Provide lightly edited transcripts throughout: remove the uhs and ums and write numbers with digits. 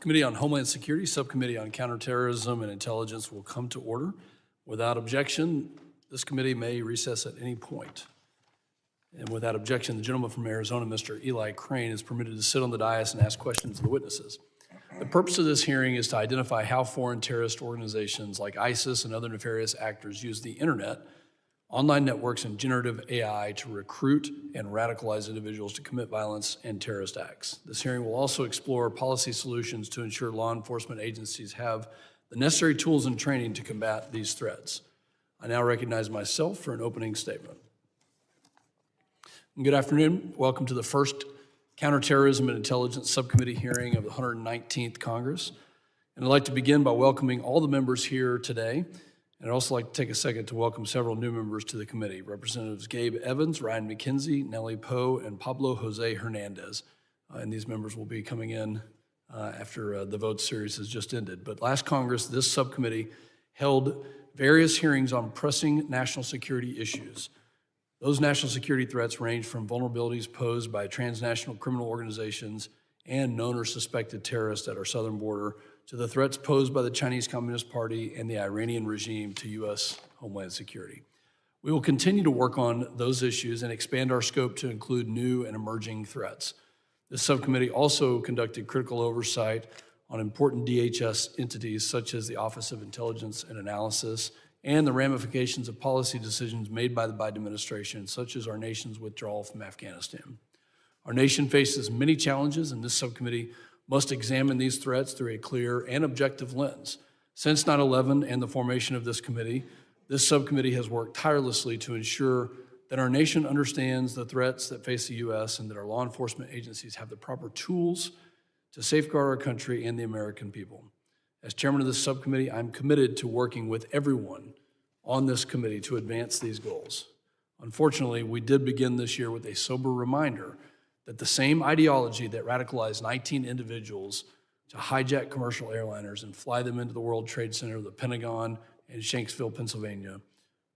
Committee on Homeland Security, Subcommittee on Counterterrorism and Intelligence will come to order. Without objection, this committee may recess at any point. And without objection, the gentleman from Arizona, Mr. Eli Crane, is permitted to sit on the dais and ask questions of the witnesses. The purpose of this hearing is to identify how foreign terrorist organizations like ISIS and other nefarious actors use the internet, online networks, and generative AI to recruit and radicalize individuals to commit violence and terrorist acts. This hearing will also explore policy solutions to ensure law enforcement agencies have the necessary tools and training to combat these threats. I now recognize myself for an opening statement. Good afternoon. Welcome to the first Counterterrorism and Intelligence Subcommittee hearing of the 119th Congress. And I'd like to begin by welcoming all the members here today. And I'd also like to take a second to welcome several new members to the committee. Representatives Gabe Evans, Ryan McKenzie, Nellie Poe, and Pablo Jose Hernandez. And these members will be coming in after the vote series has just ended. But last Congress, this subcommittee held various hearings on pressing national security issues. Those national security threats range from vulnerabilities posed by transnational criminal organizations and known or suspected terrorists at our southern border to the threats posed by the Chinese Communist Party and the Iranian regime to U.S. Homeland Security. We will continue to work on those issues and expand our scope to include new and emerging threats. This subcommittee also conducted critical oversight on important DHS entities such as the Office of Intelligence and Analysis and the ramifications of policy decisions made by the Biden administration, such as our nation's withdrawal from Afghanistan. Our nation faces many challenges, and this subcommittee must examine these threats through a clear and objective lens. Since 9/11 and the formation of this committee, this subcommittee has worked tirelessly to ensure that our nation understands the threats that face the U.S. and that our law enforcement agencies have the proper tools to safeguard our country and the American people. As chairman of this subcommittee, I'm committed to working with everyone on this committee to advance these goals. Unfortunately, we did begin this year with a sober reminder that the same ideology that radicalized 19 individuals to hijack commercial airliners and fly them into the World Trade Center, the Pentagon, and Shanksville, Pennsylvania,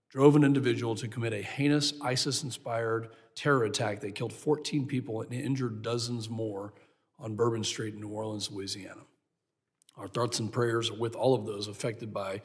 drove an individual to commit a heinous ISIS-inspired terror attack that killed 14 people and injured dozens more on Bourbon Street in New Orleans, Louisiana. Our thoughts and prayers are with all of those affected by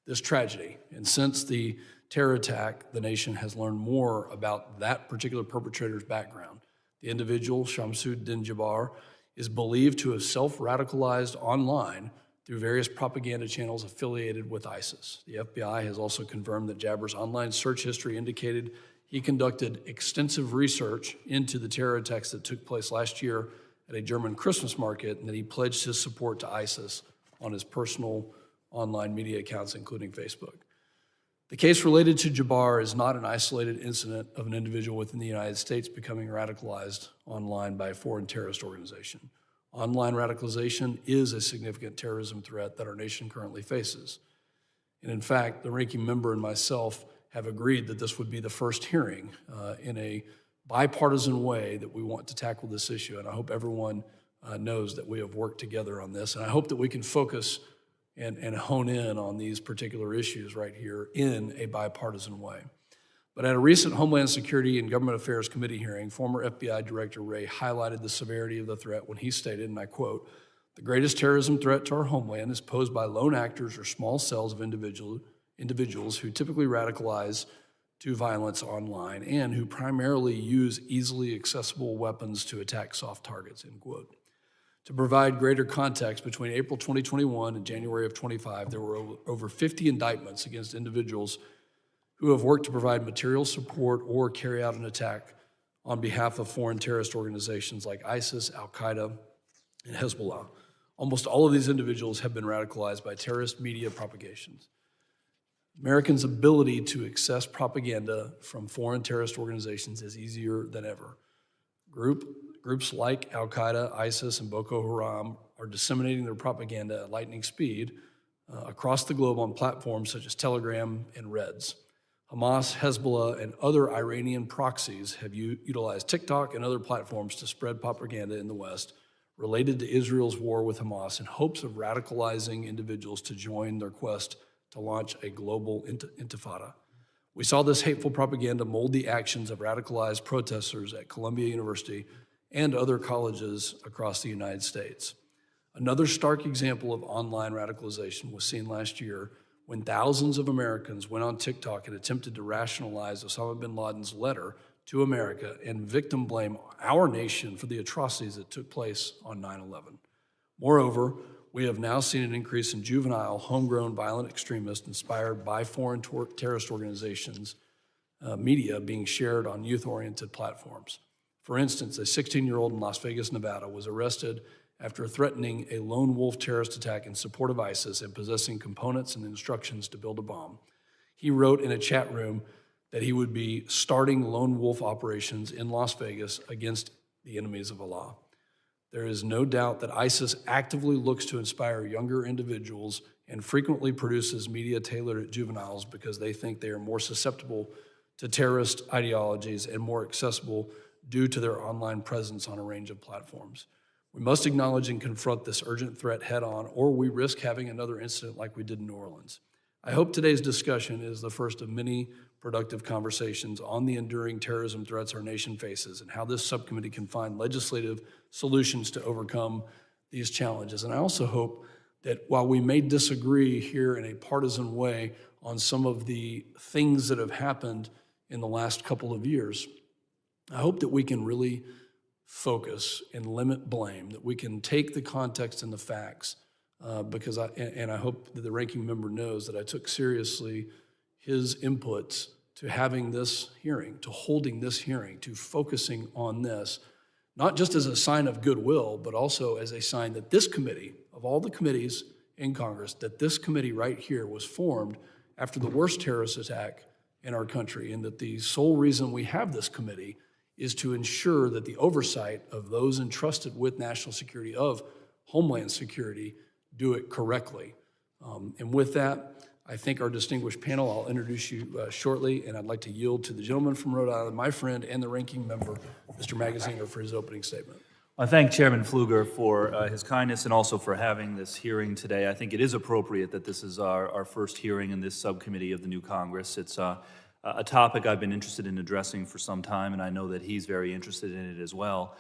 this tragedy. And since the terror attack, the nation has learned more about that particular perpetrator's background. The individual, Shamsuddin Jabbar, is believed to have self-radicalized online through various propaganda channels affiliated with ISIS. The FBI has also confirmed that Jabbar's online search history indicated he conducted extensive research into the terror attacks that took place last year at a German Christmas market, and that he pledged his support to ISIS on his personal online media accounts, including Facebook. The case related to Jabbar is not an isolated incident of an individual within the United States becoming radicalized online by a foreign terrorist organization. Online radicalization is a significant terrorism threat that our nation currently faces. And in fact, the ranking member and myself have agreed that this would be the first hearing in a bipartisan way that we want to tackle this issue. And I hope everyone knows that we have worked together on this. And I hope that we can focus and hone in on these particular issues right here in a bipartisan way. But at a recent Homeland Security and Government Affairs Committee hearing, former FBI Director Wray highlighted the severity of the threat when he stated, and I quote, "The greatest terrorism threat to our homeland is posed by lone actors or small cells of individuals who typically radicalize to violence online and who primarily use easily accessible weapons to attack soft targets," end quote. To provide greater context, between April 2021 and January of 25, there were over 50 indictments against individuals who have worked to provide material support or carry out an attack on behalf of foreign terrorist organizations like ISIS, Al-Qaeda, and Hezbollah. Almost all of these individuals have been radicalized by terrorist media propagations. Americans' ability to access propaganda from foreign terrorist organizations is easier than ever. Groups like Al-Qaeda, ISIS, and Boko Haram are disseminating their propaganda at lightning speed across the globe on platforms such as Telegram and Reds. Hamas, Hezbollah, and other Iranian proxies have utilized TikTok and other platforms to spread propaganda in the West related to Israel's war with Hamas in hopes of radicalizing individuals to join their quest to launch a global intifada. We saw this hateful propaganda mold the actions of radicalized protesters at Columbia University and other colleges across the United States. Another stark example of online radicalization was seen last year when thousands of Americans went on TikTok and attempted to rationalize Osama bin Laden's letter to America and victim blame our nation for the atrocities that took place on 9/11. Moreover, we have now seen an increase in juvenile, homegrown violent extremists inspired by foreign terrorist organizations' media being shared on youth-oriented platforms. For instance, a 16-year-old in Las Vegas, Nevada was arrested after threatening a lone wolf terrorist attack in support of ISIS and possessing components and instructions to build a bomb. He wrote in a chat room that he would be starting lone wolf operations in Las Vegas against the enemies of Allah. There is no doubt that ISIS actively looks to inspire younger individuals and frequently produces media tailored at juveniles because they think they are more susceptible to terrorist ideologies and more accessible due to their online presence on a range of platforms. We must acknowledge and confront this urgent threat head on, or we risk having another incident like we did in New Orleans. I hope today's discussion is the first of many productive conversations on the enduring terrorism threats our nation faces and how this subcommittee can find legislative solutions to overcome these challenges. And I also hope that while we may disagree here in a partisan way on some of the things that have happened in the last couple of years, I hope that we can really focus and limit blame, that we can take the context and the facts, because I hope that the ranking member knows that I took seriously his inputs to having this hearing, to holding this hearing, to focusing on this, not just as a sign of goodwill, but also as a sign that this committee, of all the committees in Congress, that this committee right here was formed after the worst terrorist attack in our country, and that the sole reason we have this committee is to ensure that the oversight of those entrusted with national security, of Homeland Security, do it correctly. And with that, I thank our distinguished panel. I'll introduce you shortly, and I'd like to yield to the gentleman from Rhode Island, my friend and the ranking member, Mr. Magaziner, for his opening statement. I thank Chairman Pfluger for his kindness and also for having this hearing today. I think it is appropriate that this is our first hearing in this subcommittee of the new Congress. It's a topic I've been interested in addressing for some time, and I know that he's very interested in it as well,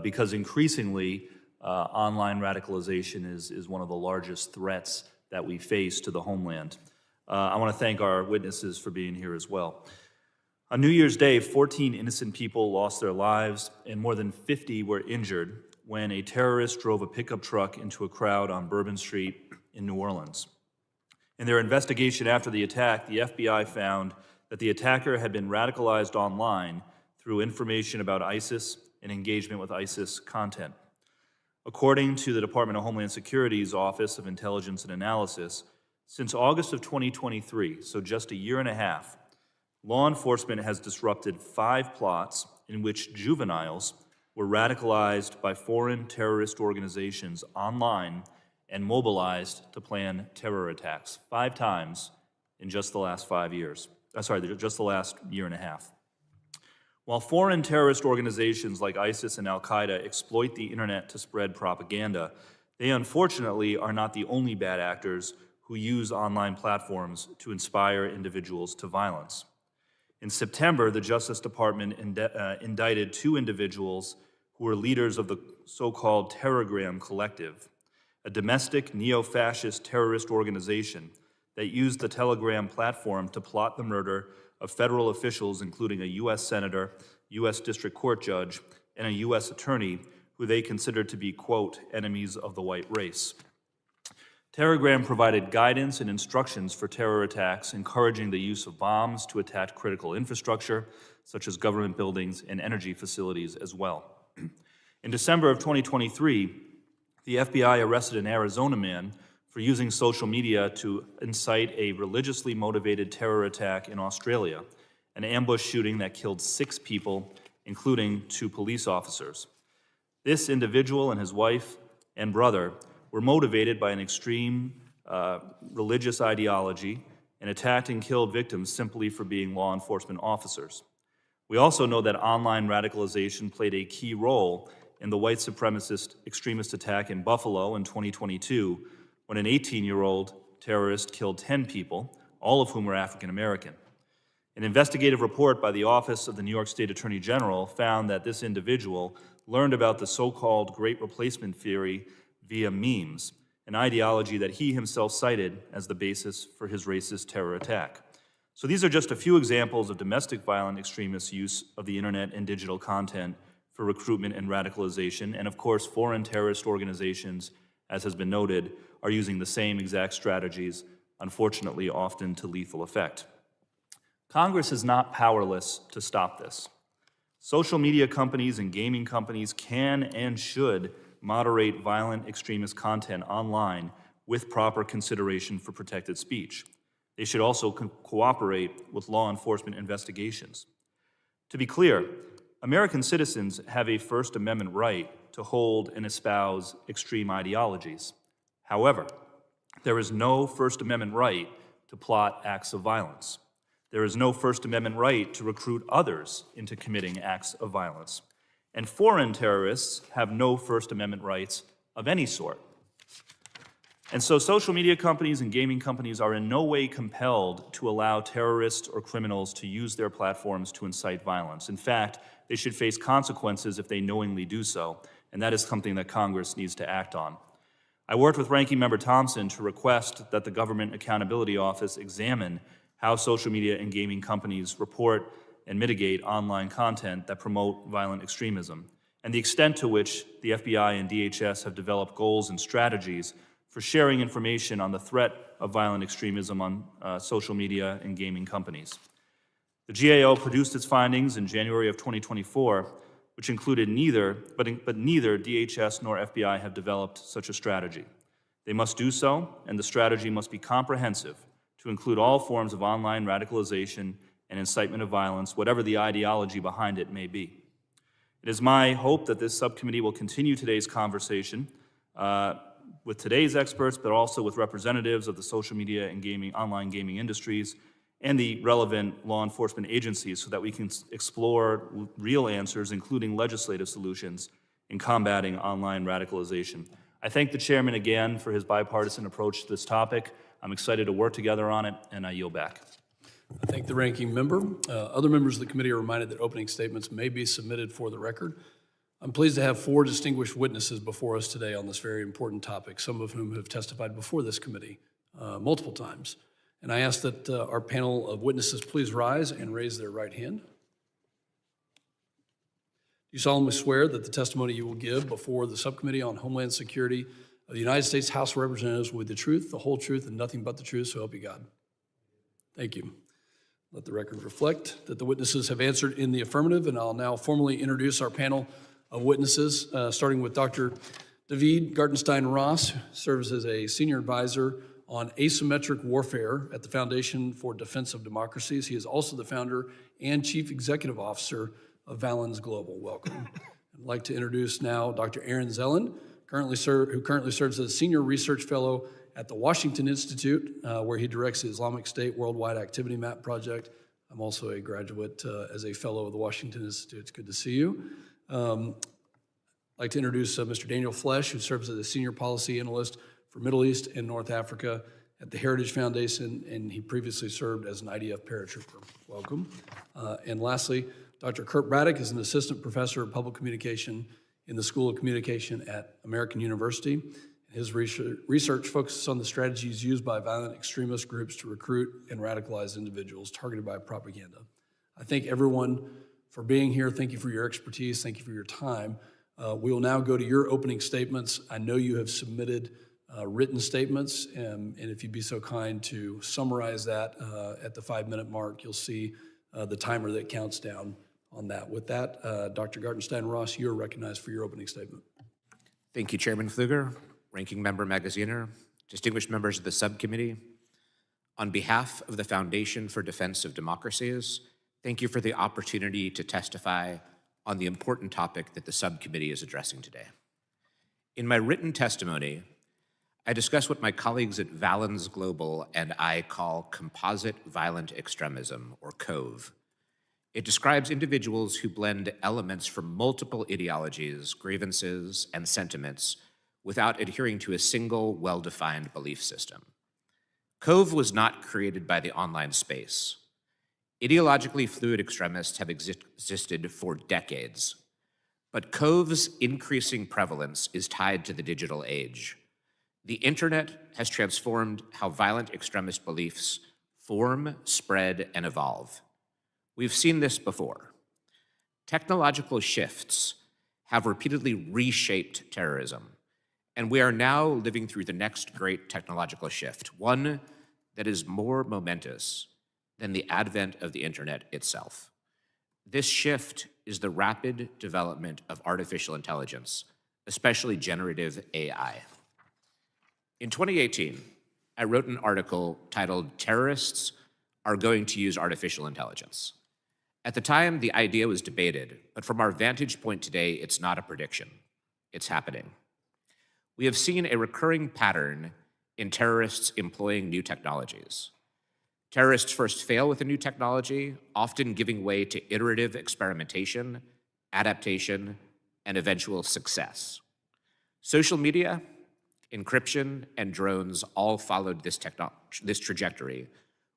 because increasingly online radicalization is one of the largest threats that we face to the homeland. I want to thank our witnesses for being here as well. On New Year's Day, 14 innocent people lost their lives and more than 50 were injured when a terrorist drove a pickup truck into a crowd on Bourbon Street in New Orleans. In their investigation after the attack, the FBI found that the attacker had been radicalized online through information about ISIS and engagement with ISIS content. According to the Department of Homeland Security's Office of Intelligence and Analysis, since August of 2023, so just a year and a half, law enforcement has disrupted 5 plots in which juveniles were radicalized by foreign terrorist organizations online and mobilized to plan terror attacks 5 times in just the last 5 years. Just the last year and a half. While foreign terrorist organizations like ISIS and Al-Qaeda exploit the internet to spread propaganda, they unfortunately are not the only bad actors who use online platforms to inspire individuals to violence. In September, the Justice Department indicted 2 individuals who were leaders of the so-called Telegram Collective, a domestic neo-fascist terrorist organization that used the Telegram platform to plot the murder of federal officials, including a U.S. senator, U.S. district court judge, and a U.S. attorney who they considered to be, quote, enemies of the white race. Telegram provided guidance and instructions for terror attacks, encouraging the use of bombs to attack critical infrastructure, such as government buildings and energy facilities as well. In December of 2023, the FBI arrested an Arizona man for using social media to incite a religiously motivated terror attack in Australia, an ambush shooting that killed 6 people, including 2 police officers. This individual and his wife and brother were motivated by an extreme religious ideology and attacked and killed victims simply for being law enforcement officers. We also know that online radicalization played a key role in the white supremacist extremist attack in Buffalo in 2022, when an 18-year-old terrorist killed 10 people, all of whom were African American. An investigative report by the Office of the New York State Attorney General found that this individual learned about the so-called Great Replacement theory via memes, an ideology that he himself cited as the basis for his racist terror attack. So these are just a few examples of domestic violent extremists' use of the internet and digital content for recruitment and radicalization. And of course, foreign terrorist organizations, as has been noted, are using the same exact strategies, unfortunately often to lethal effect. Congress is not powerless to stop this. Social media companies and gaming companies can and should moderate violent extremist content online with proper consideration for protected speech. They should also cooperate with law enforcement investigations. To be clear, American citizens have a First Amendment right to hold and espouse extreme ideologies. However, there is no First Amendment right to plot acts of violence. There is no First Amendment right to recruit others into committing acts of violence. And foreign terrorists have no First Amendment rights of any sort. And so social media companies and gaming companies are in no way compelled to allow terrorists or criminals to use their platforms to incite violence. In fact, they should face consequences if they knowingly do so, and that is something that Congress needs to act on. I worked with Ranking Member Thompson to request that the Government Accountability Office examine how social media and gaming companies report and mitigate online content that promote violent extremism, and the extent to which the FBI and DHS have developed goals and strategies for sharing information on the threat of violent extremism on social media and gaming companies. The GAO produced its findings in January of 2024, which included neither DHS nor FBI have developed such a strategy. They must do so, and the strategy must be comprehensive to include all forms of online radicalization and incitement of violence, whatever the ideology behind it may be. It is my hope that this subcommittee will continue today's conversation with today's experts, but also with representatives of the social media and online gaming industries and the relevant law enforcement agencies so that we can explore real answers, including legislative solutions, in combating online radicalization. I thank the chairman again for his bipartisan approach to this topic. I'm excited to work together on it, and I yield back. I thank the ranking member. Other members of the committee are reminded that opening statements may be submitted for the record. I'm pleased to have 4 distinguished witnesses before us today on this very important topic, some of whom have testified before this committee multiple times. And I ask that our panel of witnesses please rise and raise their right hand. Do you solemnly swear that the testimony you will give before the Subcommittee on Homeland Security of the United States House of Representatives will be the truth, the whole truth, and nothing but the truth, so help you God? Thank you. Let the record reflect that the witnesses have answered in the affirmative, and I'll now formally introduce our panel of witnesses, starting with Dr. David Gartenstein-Ross, who serves as a senior advisor on asymmetric warfare at the Foundation for Defense of Democracies. He is also the founder and chief executive officer of Valens Global. Welcome. I'd like to introduce now Dr. Aaron Zelen, who currently serves as a senior research fellow at the Washington Institute, where he directs the Islamic State Worldwide Activity Map Project. I'm also a graduate as a fellow of the Washington Institute. It's good to see you. I'd like to introduce Mr. Daniel Flesch, who serves as a senior policy analyst for Middle East and North Africa at the Heritage Foundation, and he previously served as an IDF paratrooper. Welcome. And lastly, Dr. Kurt Braddock is an assistant professor of public communication in the School of Communication at American University. His research focuses on the strategies used by violent extremist groups to recruit and radicalize individuals targeted by propaganda. I thank everyone for being here. Thank you for your expertise. Thank you for your time. We will now go to your opening statements. I know you have submitted written statements, and if you'd be so kind to summarize that at the 5-minute mark, you'll see the timer that counts down on that. With that, Dr. Gartenstein-Ross, you're recognized for your opening statement. Thank you, Chairman Pfluger, Ranking Member Magaziner, distinguished members of the subcommittee. On behalf of the Foundation for Defense of Democracies, thank you for the opportunity to testify on the important topic that the subcommittee is addressing today. In my written testimony, I discuss what my colleagues at Valens Global and I call composite violent extremism, or COVE. It describes individuals who blend elements from multiple ideologies, grievances, and sentiments without adhering to a single, well-defined belief system. COVE was not created by the online space. Ideologically fluid extremists have existed for decades. But COVE's increasing prevalence is tied to the digital age. The internet has transformed how violent extremist beliefs form, spread, and evolve. We've seen this before. Technological shifts have repeatedly reshaped terrorism, and we are now living through the next great technological shift, one that is more momentous than the advent of the internet itself. This shift is the rapid development of artificial intelligence, especially generative AI. In 2018, I wrote an article titled "Terrorists Are Going to Use Artificial Intelligence." At the time, the idea was debated, but from our vantage point today, it's not a prediction. It's happening. We have seen a recurring pattern in terrorists employing new technologies. Terrorists first fail with a new technology, often giving way to iterative experimentation, adaptation, and eventual success. Social media, encryption, and drones all followed this trajectory,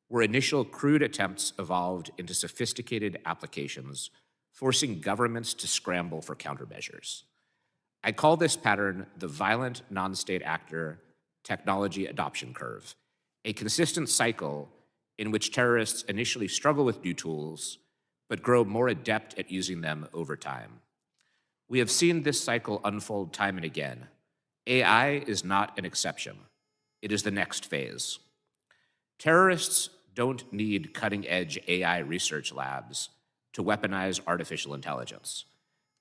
where initial crude attempts evolved into sophisticated applications, forcing governments to scramble for countermeasures. I call this pattern the violent non-state actor technology adoption curve, a consistent cycle in which terrorists initially struggle with new tools, but grow more adept at using them over time. We have seen this cycle unfold time and again. AI is not an exception. It is the next phase. Terrorists don't need cutting-edge AI research labs to weaponize artificial intelligence.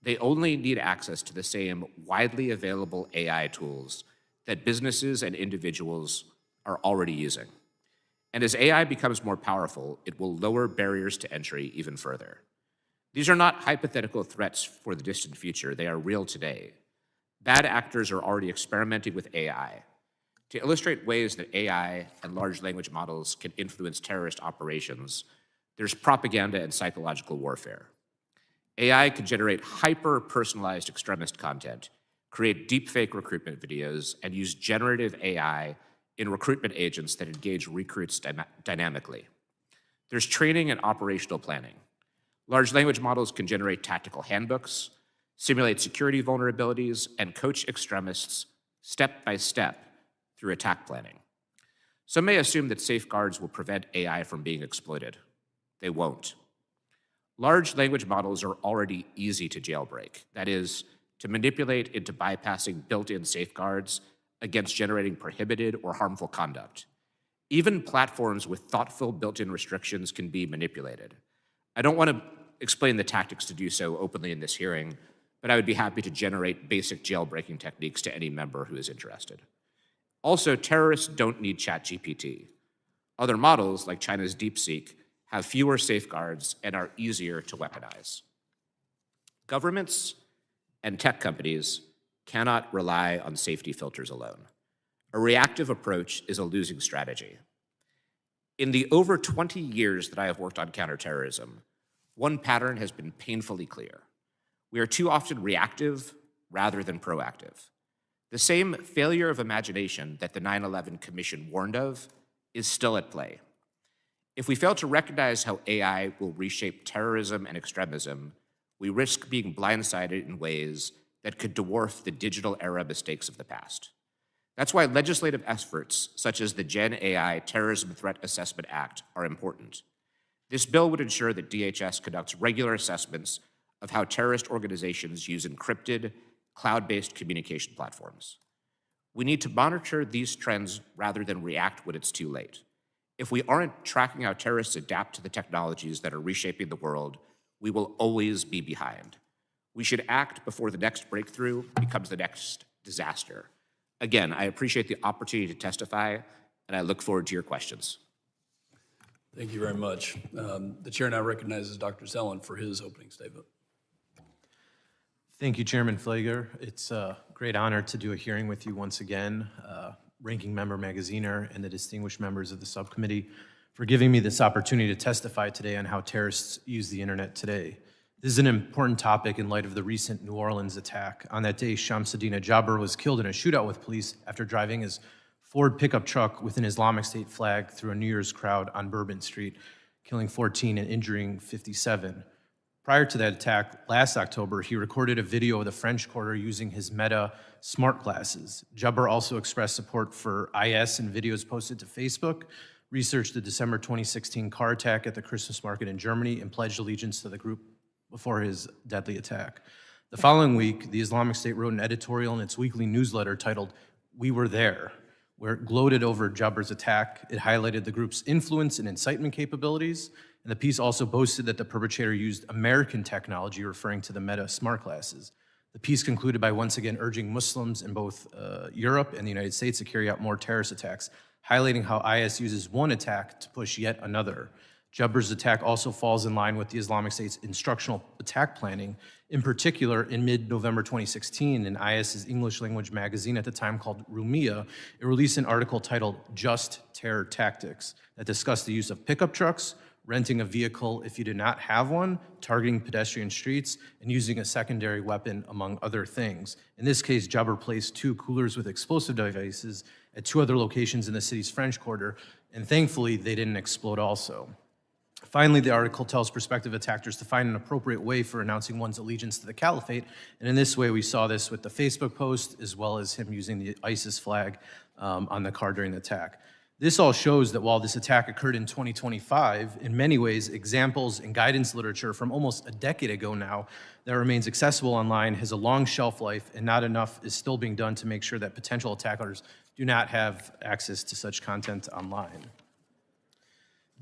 They only need access to the same widely available AI tools that businesses and individuals are already using. And as AI becomes more powerful, it will lower barriers to entry even further. These are not hypothetical threats for the distant future. They are real today. Bad actors are already experimenting with AI. To illustrate ways that AI and large language models can influence terrorist operations, there's propaganda and psychological warfare. AI can generate hyper-personalized extremist content, create deepfake recruitment videos, and use generative AI in recruitment agents that engage recruits dynamically. There's training and operational planning. Large language models can generate tactical handbooks, simulate security vulnerabilities, and coach extremists step by step through attack planning. Some may assume that safeguards will prevent AI from being exploited. They won't. Large language models are already easy to jailbreak. That is, to manipulate into bypassing built-in safeguards against generating prohibited or harmful conduct. Even platforms with thoughtful built-in restrictions can be manipulated. I don't want to explain the tactics to do so openly in this hearing, but I would be happy to generate basic jailbreaking techniques to any member who is interested. Also, terrorists don't need ChatGPT. Other models, like China's DeepSeek, have fewer safeguards and are easier to weaponize. Governments and tech companies cannot rely on safety filters alone. A reactive approach is a losing strategy. In the over 20 years that I have worked on counterterrorism, one pattern has been painfully clear. We are too often reactive rather than proactive. The same failure of imagination that the 9/11 Commission warned of is still at play. If we fail to recognize how AI will reshape terrorism and extremism, we risk being blindsided in ways that could dwarf the digital era mistakes of the past. That's why legislative efforts such as the Gen AI Terrorism Threat Assessment Act are important. This bill would ensure that DHS conducts regular assessments of how terrorist organizations use encrypted, cloud-based communication platforms. We need to monitor these trends rather than react when it's too late. If we aren't tracking how terrorists adapt to the technologies that are reshaping the world, we will always be behind. We should act before the next breakthrough becomes the next disaster. Again, I appreciate the opportunity to testify, and I look forward to your questions. Thank you very much. The chair now recognizes Dr. Zelen for his opening statement. Thank you, Chairman Pfleger. It's a great honor to do a hearing with you once again, Ranking Member Magaziner and the distinguished members of the subcommittee for giving me this opportunity to testify today on how terrorists use the internet today. This is an important topic in light of the recent New Orleans attack. On that day, Shamsuddin Jabbar was killed in a shootout with police after driving his Ford pickup truck with an Islamic State flag through a New Year's crowd on Bourbon Street, killing 14 and injuring 57. Prior to that attack, last October, he recorded a video of the French Quarter using his Meta smart glasses. Jabbar also expressed support for IS in videos posted to Facebook, researched the December 2016 car attack at the Christmas market in Germany, and pledged allegiance to the group before his deadly attack. The following week, the Islamic State wrote an editorial in its weekly newsletter titled, "We Were There," where it gloated over Jabbar's attack. It highlighted the group's influence and incitement capabilities, and the piece also boasted that the perpetrator used American technology, referring to the Meta smart glasses. The piece concluded by once again urging Muslims in both Europe and the United States to carry out more terrorist attacks, highlighting how IS uses one attack to push yet another. Jabbar's attack also falls in line with the Islamic State's instructional attack planning. In particular, in mid-November 2016, in IS's English-language magazine at the time called Rumiyah, it released an article titled "Just Terror Tactics" that discussed the use of pickup trucks, renting a vehicle if you did not have one, targeting pedestrian streets, and using a secondary weapon, among other things. In this case, Jabbar placed 2 coolers with explosive devices at 2 other locations in the city's French Quarter, and thankfully, they didn't explode also. Finally, the article tells prospective attackers to find an appropriate way for announcing one's allegiance to the caliphate, and in this way, we saw this with the Facebook post, as well as him using the ISIS flag on the car during the attack. This all shows that while this attack occurred in 2025, in many ways, examples and guidance literature from almost a decade ago now that remains accessible online has a long shelf life, and not enough is still being done to make sure that potential attackers do not have access to such content online.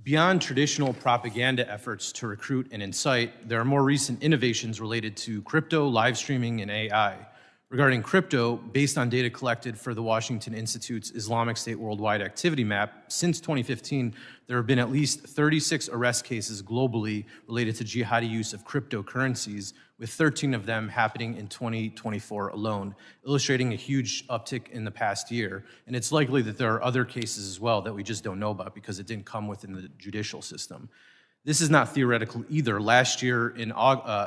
Beyond traditional propaganda efforts to recruit and incite, there are more recent innovations related to crypto, live streaming, and AI. Regarding crypto, based on data collected for the Washington Institute's Islamic State Worldwide Activity Map, since 2015, there have been at least 36 arrest cases globally related to jihadi use of cryptocurrencies, with 13 of them happening in 2024 alone, illustrating a huge uptick in the past year. And it's likely that there are other cases as well that we just don't know about because it didn't come within the judicial system. This is not theoretical either. Last year in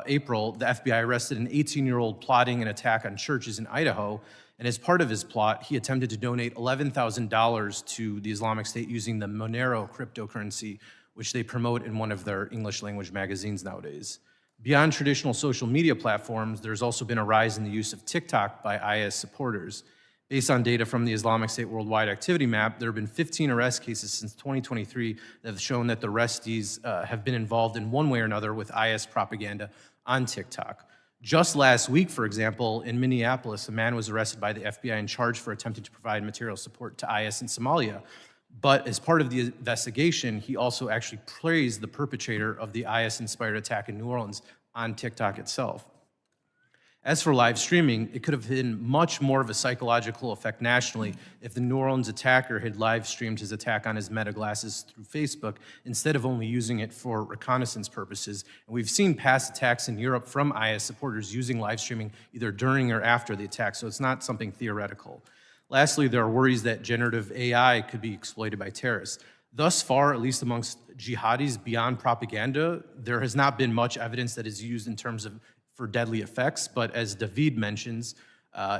April, the FBI arrested an 18-year-old plotting an attack on churches in Idaho, and as part of his plot, he attempted to donate $11,000 to the Islamic State using the Monero cryptocurrency, which they promote in one of their English-language magazines nowadays. Beyond traditional social media platforms, there's also been a rise in the use of TikTok by IS supporters. Based on data from the Islamic State Worldwide Activity Map, there have been 15 arrest cases since 2023 that have shown that the arrestees have been involved in one way or another with IS propaganda on TikTok. Just last week, for example, in Minneapolis, a man was arrested by the FBI and charged for attempting to provide material support to IS in Somalia. But as part of the investigation, he also actually praised the perpetrator of the IS-inspired attack in New Orleans on TikTok itself. As for live streaming, it could have been much more of a psychological effect nationally if the New Orleans attacker had live streamed his attack on his Meta glasses through Facebook instead of only using it for reconnaissance purposes. And we've seen past attacks in Europe from IS supporters using live streaming either during or after the attack, so it's not something theoretical. Lastly, there are worries that generative AI could be exploited by terrorists. Thus far, at least amongst jihadis beyond propaganda, there has not been much evidence that is used in terms of for deadly effects, but as David mentions,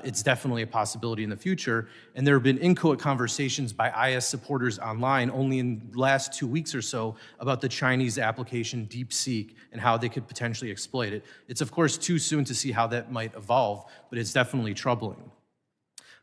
it's definitely a possibility in the future. And there have been inchoate conversations by IS supporters online only in the last 2 weeks or so about the Chinese application DeepSeek and how they could potentially exploit it. It's of course too soon to see how that might evolve, but it's definitely troubling.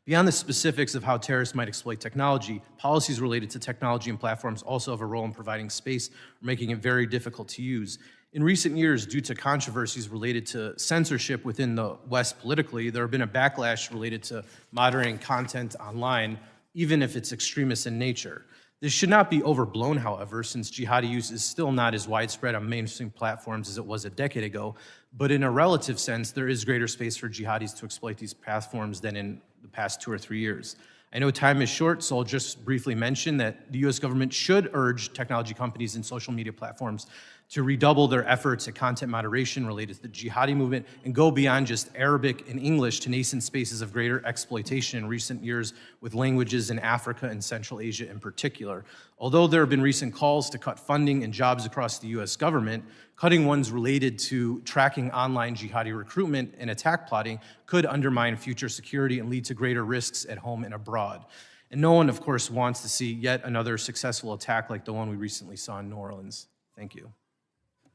Beyond the specifics of how terrorists might exploit technology, policies related to technology and platforms also have a role in providing space or making it very difficult to use. In recent years, due to controversies related to censorship within the West politically, there have been a backlash related to moderating content online, even if it's extremist in nature. This should not be overblown, however, since jihadi use is still not as widespread on mainstream platforms as it was a decade ago, but in a relative sense, there is greater space for jihadis to exploit these platforms than in the past 2 or 3 years. I know time is short, so I'll just briefly mention that the US government should urge technology companies and social media platforms to redouble their efforts at content moderation related to the jihadi movement and go beyond just Arabic and English to nascent spaces of greater exploitation in recent years with languages in Africa and Central Asia in particular. Although there have been recent calls to cut funding and jobs across the US government, cutting ones related to tracking online jihadi recruitment and attack plotting could undermine future security and lead to greater risks at home and abroad. And no one, of course, wants to see yet another successful attack like the one we recently saw in New Orleans. Thank you.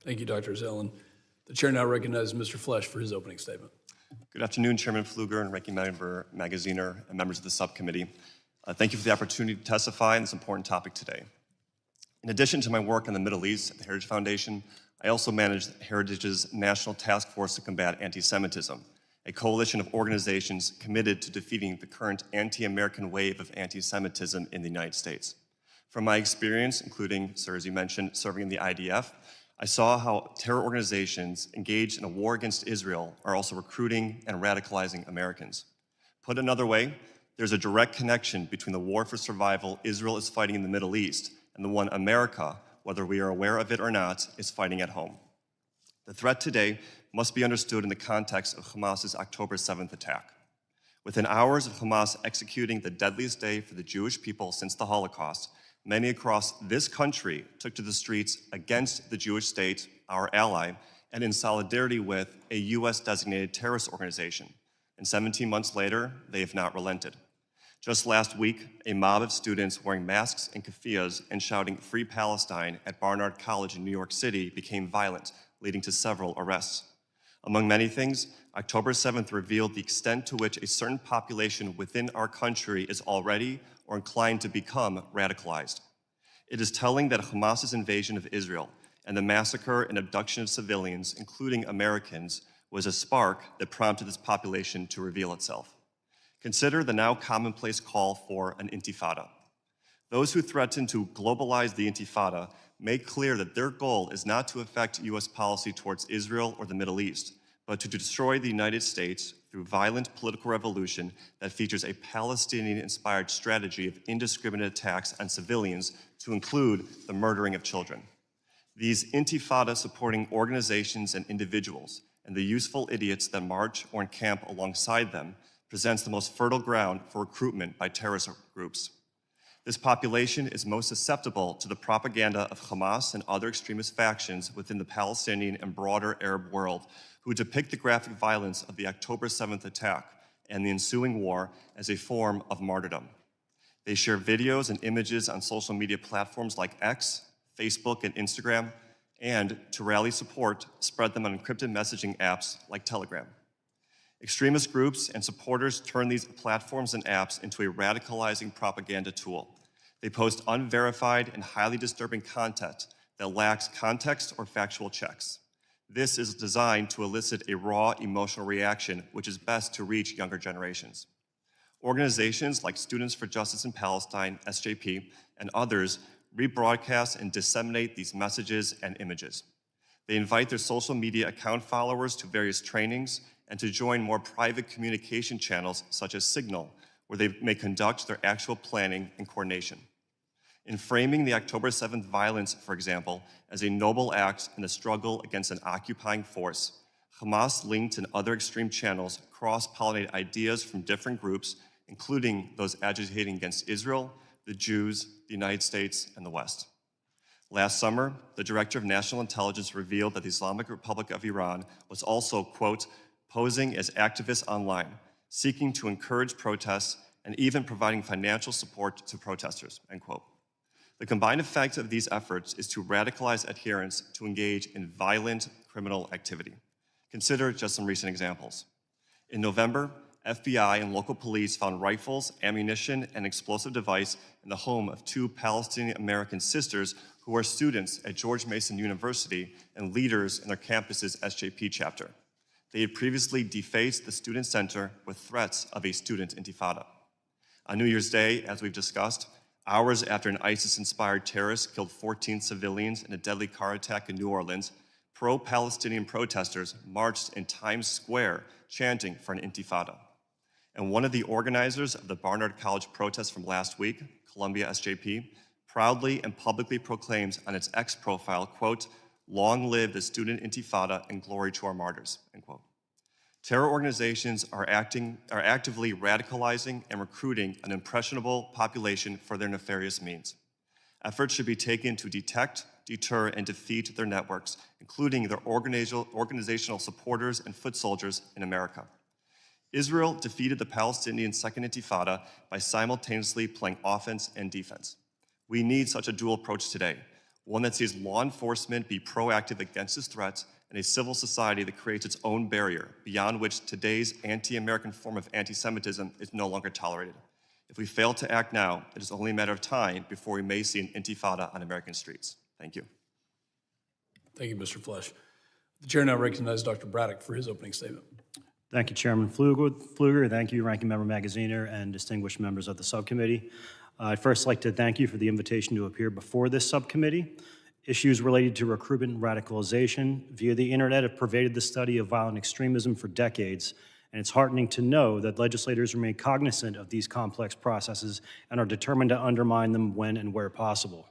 Thank you, Dr. Zellin. The chair now recognizes Mr. Flesch for his opening statement. Good afternoon, Chairman Pfluger and Ranking Member Magaziner and members of the subcommittee. Thank you for the opportunity to testify on this important topic today. In addition to my work in the Middle East at the Heritage Foundation, I also manage Heritage's National Task Force to Combat Anti-Semitism, a coalition of organizations committed to defeating the current anti-American wave of anti-Semitism in the United States. From my experience, including, sir, as you mentioned, serving in the IDF, I saw how terror organizations engaged in a war against Israel are also recruiting and radicalizing Americans. Put another way, there's a direct connection between the war for survival Israel is fighting in the Middle East and the one America, whether we are aware of it or not, is fighting at home. The threat today must be understood in the context of Hamas's October 7th attack. Within hours of Hamas executing the deadliest day for the Jewish people since the Holocaust, many across this country took to the streets against the Jewish state, our ally, and in solidarity with a US-designated terrorist organization. And 17 months later, they have not relented. Just last week, a mob of students wearing masks and keffiyehs and shouting "Free Palestine" at Barnard College in New York City became violent, leading to several arrests. Among many things, October 7th revealed the extent to which a certain population within our country is already or inclined to become radicalized. It is telling that Hamas's invasion of Israel and the massacre and abduction of civilians, including Americans, was a spark that prompted this population to reveal itself. Consider the now commonplace call for an intifada. Those who threaten to globalize the intifada make clear that their goal is not to affect US policy towards Israel or the Middle East, but to destroy the United States through violent political revolution that features a Palestinian-inspired strategy of indiscriminate attacks on civilians to include the murdering of children. These intifada-supporting organizations and individuals and the useful idiots that march or encamp alongside them presents the most fertile ground for recruitment by terrorist groups. This population is most susceptible to the propaganda of Hamas and other extremist factions within the Palestinian and broader Arab world who depict the graphic violence of the October 7th attack and the ensuing war as a form of martyrdom. They share videos and images on social media platforms like X, Facebook, and Instagram, and to rally support, spread them on encrypted messaging apps like Telegram. Extremist groups and supporters turn these platforms and apps into a radicalizing propaganda tool. They post unverified and highly disturbing content that lacks context or factual checks. This is designed to elicit a raw emotional reaction, which is best to reach younger generations. Organizations like Students for Justice in Palestine, SJP, and others rebroadcast and disseminate these messages and images. They invite their social media account followers to various trainings and to join more private communication channels such as Signal, where they may conduct their actual planning and coordination. In framing the October 7th violence, for example, as a noble act in the struggle against an occupying force, Hamas linked and other extreme channels cross-pollinate ideas from different groups, including those agitating against Israel, the Jews, the United States, and the West. Last summer, the Director of National Intelligence revealed that the Islamic Republic of Iran was also, quote, posing as activists online, seeking to encourage protests and even providing financial support to protesters, end quote. The combined effect of these efforts is to radicalize adherents to engage in violent criminal activity. Consider just some recent examples. In November, FBI and local police found rifles, ammunition, and explosive device in the home of two Palestinian American sisters who are students at George Mason University and leaders in their campus's SJP chapter. They had previously defaced the student center with threats of a student intifada. On New Year's Day, as we've discussed, hours after an ISIS-inspired terrorist killed 14 civilians in a deadly car attack in New Orleans, pro-Palestinian protesters marched in Times Square chanting for an intifada. And one of the organizers of the Barnard College protest from last week, Columbia SJP, proudly and publicly proclaims on its X profile, quote, "Long live the student intifada and glory to our martyrs," end quote. Terror organizations are actively radicalizing and recruiting an impressionable population for their nefarious means. Efforts should be taken to detect, deter, and defeat their networks, including their organizational supporters and foot soldiers in America. Israel defeated the Palestinian Second Intifada by simultaneously playing offense and defense. We need such a dual approach today, one that sees law enforcement be proactive against this threat and a civil society that creates its own barrier beyond which today's anti-American form of anti-Semitism is no longer tolerated. If we fail to act now, it is only a matter of time before we may see an intifada on American streets. Thank you. Thank you, Mr. Flesch. The chair now recognizes Dr. Braddock for his opening statement. Thank you, Chairman Pfluger. Thank you, Ranking Member Magaziner, and distinguished members of the subcommittee. I'd first like to thank you for the invitation to appear before this subcommittee. Issues related to recruitment and radicalization via the internet have pervaded the study of violent extremism for decades, and it's heartening to know that legislators remain cognizant of these complex processes and are determined to undermine them when and where possible.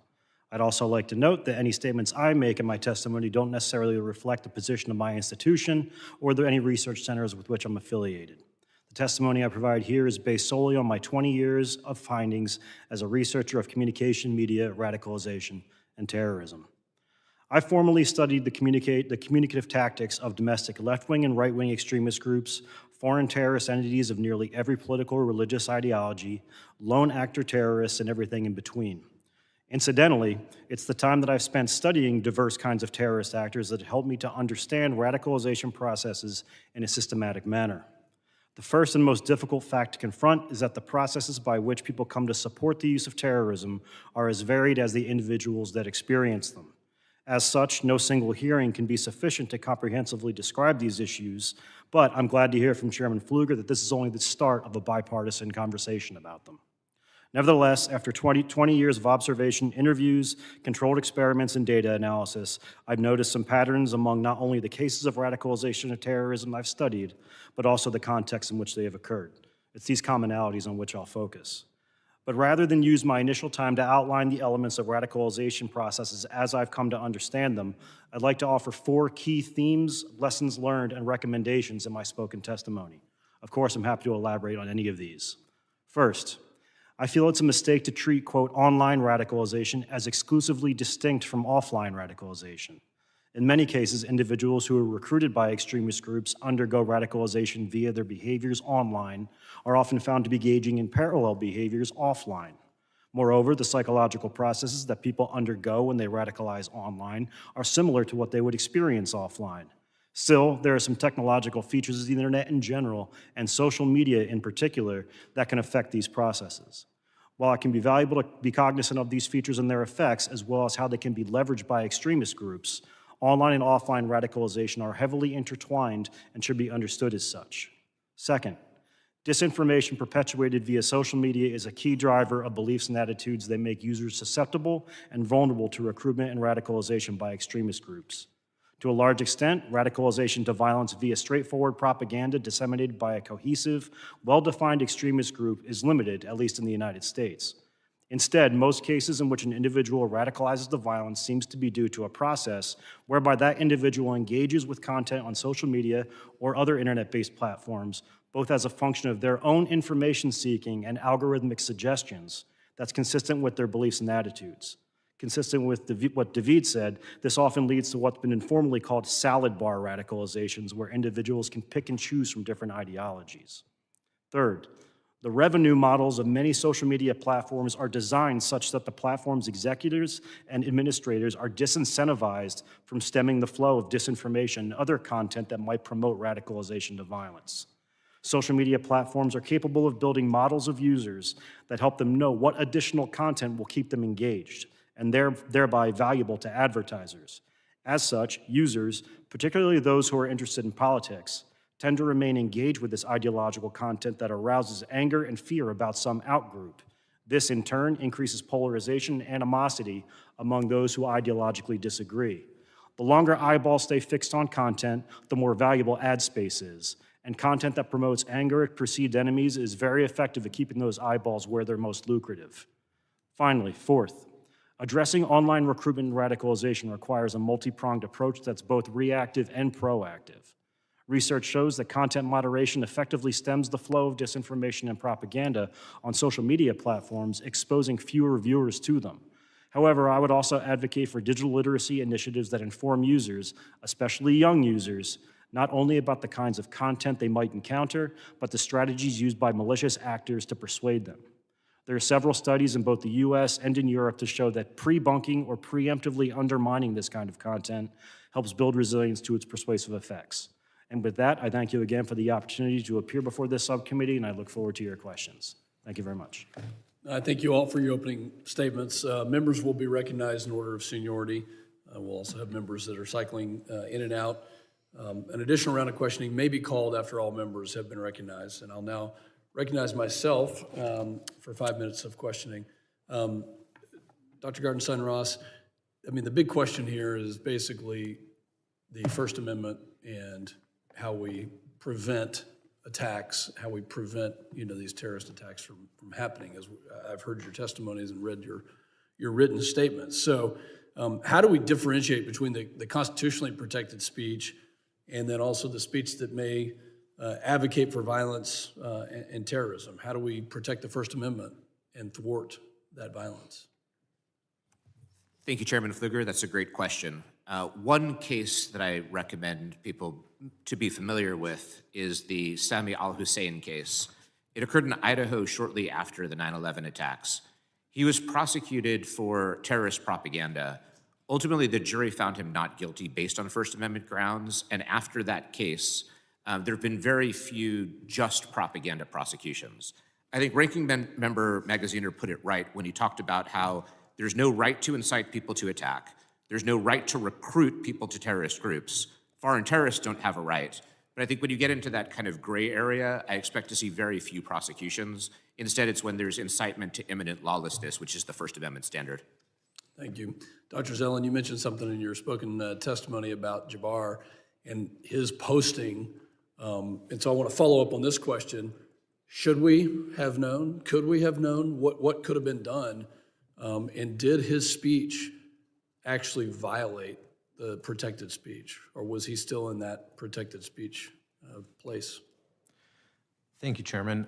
I'd also like to note that any statements I make in my testimony don't necessarily reflect the position of my institution or any research centers with which I'm affiliated. The testimony I provide here is based solely on my 20 years of findings as a researcher of communication, media, radicalization, and terrorism. I formally studied the communicative tactics of domestic left-wing and right-wing extremist groups, foreign terrorist entities of nearly every political or religious ideology, lone actor terrorists, and everything in between. Incidentally, it's the time that I've spent studying diverse kinds of terrorist actors that helped me to understand radicalization processes in a systematic manner. The first and most difficult fact to confront is that the processes by which people come to support the use of terrorism are as varied as the individuals that experience them. As such, no single hearing can be sufficient to comprehensively describe these issues, but I'm glad to hear from Chairman Pfluger that this is only the start of a bipartisan conversation about them. Nevertheless, after 20 years of observation, interviews, controlled experiments, and data analysis, I've noticed some patterns among not only the cases of radicalization and terrorism I've studied, but also the context in which they have occurred. It's these commonalities on which I'll focus. But rather than use my initial time to outline the elements of radicalization processes as I've come to understand them, I'd like to offer 4 key themes, lessons learned, and recommendations in my spoken testimony. Of course, I'm happy to elaborate on any of these. First, I feel it's a mistake to treat, quote, online radicalization as exclusively distinct from offline radicalization. In many cases, individuals who are recruited by extremist groups undergo radicalization via their behaviors online are often found to be engaging in parallel behaviors offline. Moreover, the psychological processes that people undergo when they radicalize online are similar to what they would experience offline. Still, there are some technological features of the internet in general, and social media in particular, that can affect these processes. While it can be valuable to be cognizant of these features and their effects, as well as how they can be leveraged by extremist groups, online and offline radicalization are heavily intertwined and should be understood as such. Second, disinformation perpetuated via social media is a key driver of beliefs and attitudes that make users susceptible and vulnerable to recruitment and radicalization by extremist groups. To a large extent, radicalization to violence via straightforward propaganda disseminated by a cohesive, well-defined extremist group is limited, at least in the United States. Instead, most cases in which an individual radicalizes to violence seems to be due to a process whereby that individual engages with content on social media or other internet-based platforms, both as a function of their own information seeking and algorithmic suggestions that's consistent with their beliefs and attitudes. Consistent with what David said, this often leads to what's been informally called salad bar radicalizations, where individuals can pick and choose from different ideologies. Third, the revenue models of many social media platforms are designed such that the platform's executives and administrators are disincentivized from stemming the flow of disinformation and other content that might promote radicalization to violence. Social media platforms are capable of building models of users that help them know what additional content will keep them engaged, and thereby valuable to advertisers. As such, users, particularly those who are interested in politics, tend to remain engaged with this ideological content that arouses anger and fear about some outgroup. This, in turn, increases polarization and animosity among those who ideologically disagree. The longer eyeballs stay fixed on content, the more valuable ad space is, and content that promotes anger at perceived enemies is very effective at keeping those eyeballs where they're most lucrative. Finally, fourth, addressing online recruitment and radicalization requires a multi-pronged approach that's both reactive and proactive. Research shows that content moderation effectively stems the flow of disinformation and propaganda on social media platforms, exposing fewer viewers to them. However, I would also advocate for digital literacy initiatives that inform users, especially young users, not only about the kinds of content they might encounter, but the strategies used by malicious actors to persuade them. There are several studies in both the US and in Europe to show that pre-bunking or preemptively undermining this kind of content helps build resilience to its persuasive effects. And with that, I thank you again for the opportunity to appear before this subcommittee, and I look forward to your questions. Thank you very much. I thank you all for your opening statements. Members will be recognized in order of seniority. We'll also have members that are cycling in and out. An additional round of questioning may be called after all members have been recognized, and I'll now recognize myself for 5 minutes of questioning. Dr. Gartenstein-Ross, I mean, the big question here is basically the First Amendment and how we prevent attacks, how we prevent, these terrorist attacks from happening, as I've heard your testimonies and read your written statements. So how do we differentiate between the constitutionally protected speech and then also the speech that may advocate for violence and terrorism? How do we protect the First Amendment and thwart that violence? Thank you, Chairman Pfluger. That's a great question. One case that I recommend people to be familiar with is the Sami al-Hussein case. It occurred in Idaho shortly after the 9/11 attacks. He was prosecuted for terrorist propaganda. Ultimately, the jury found him not guilty based on First Amendment grounds, and after that case, there have been very few just propaganda prosecutions. I think Ranking Member Magaziner put it right when he talked about how there's no right to incite people to attack. There's no right to recruit people to terrorist groups. Foreign terrorists don't have a right. But I think when you get into that kind of gray area, I expect to see very few prosecutions. Instead, it's when there's incitement to imminent lawlessness, which is the First Amendment standard. Thank you. Dr. Zellin, you mentioned something in your spoken testimony about Jabbar and his posting. And so I want to follow up on this question. Should we have known? Could we have known? What could have been done? And did his speech actually violate the protected speech, or was he still in that protected speech place? Thank you, Chairman.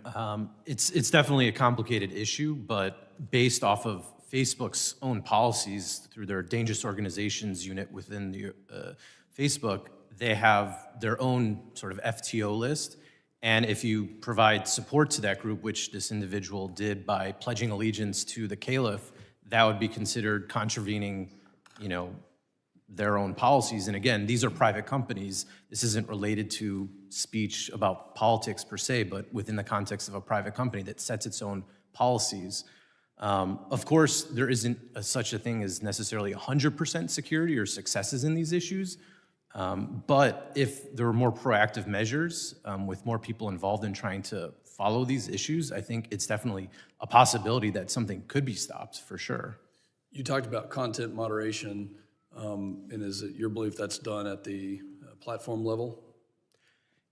It's definitely a complicated issue, but based off of Facebook's own policies through their dangerous organizations unit within the Facebook, they have their own sort of FTO list. And if you provide support to that group, which this individual did by pledging allegiance to the caliph, that would be considered contravening, their own policies. And again, these are private companies. This isn't related to speech about politics per se, but within the context of a private company that sets its own policies. Of course, there isn't such a thing as necessarily 100% security or successes in these issues. But if there were more proactive measures with more people involved in trying to follow these issues, I think it's definitely a possibility that something could be stopped for sure. You talked about content moderation, and is it your belief that's done at the platform level?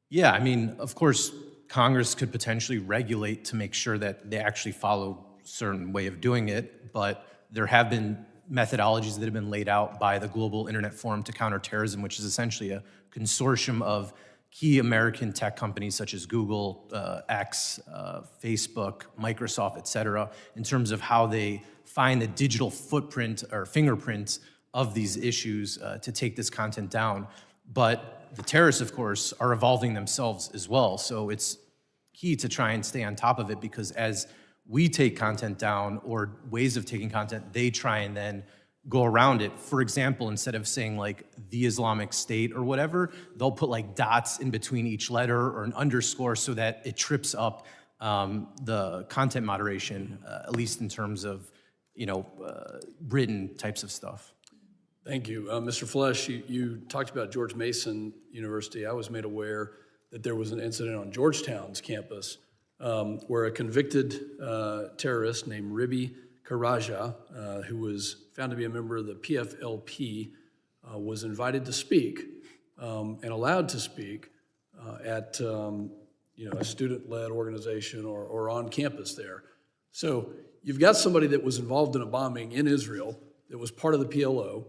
Yeah, I mean, of course, Congress could potentially regulate to make sure that they actually follow a certain way of doing it, but there have been methodologies that have been laid out by the Global Internet Forum to Counterterrorism, which is essentially a consortium of key American tech companies such as Google, X, Facebook, Microsoft, et cetera, in terms of how they find the digital footprint or fingerprint of these issues to take this content down. But the terrorists, of course, are evolving themselves as well. So it's key to try and stay on top of it, because as we take content down or ways of taking content, they try and then go around it. For example, instead of saying like the Islamic State or whatever, they'll put like dots in between each letter or an underscore so that it trips up the content moderation, at least in terms of, written types of stuff. Thank you. Mr. Flesch, you talked about George Mason University. I was made aware that there was an incident on Georgetown's campus where a convicted terrorist named Ribi Karaja, who was found to be a member of the PFLP, was invited to speak and allowed to speak at a student-led organization or on campus there. So you've got somebody that was involved in a bombing in Israel that was part of the PLO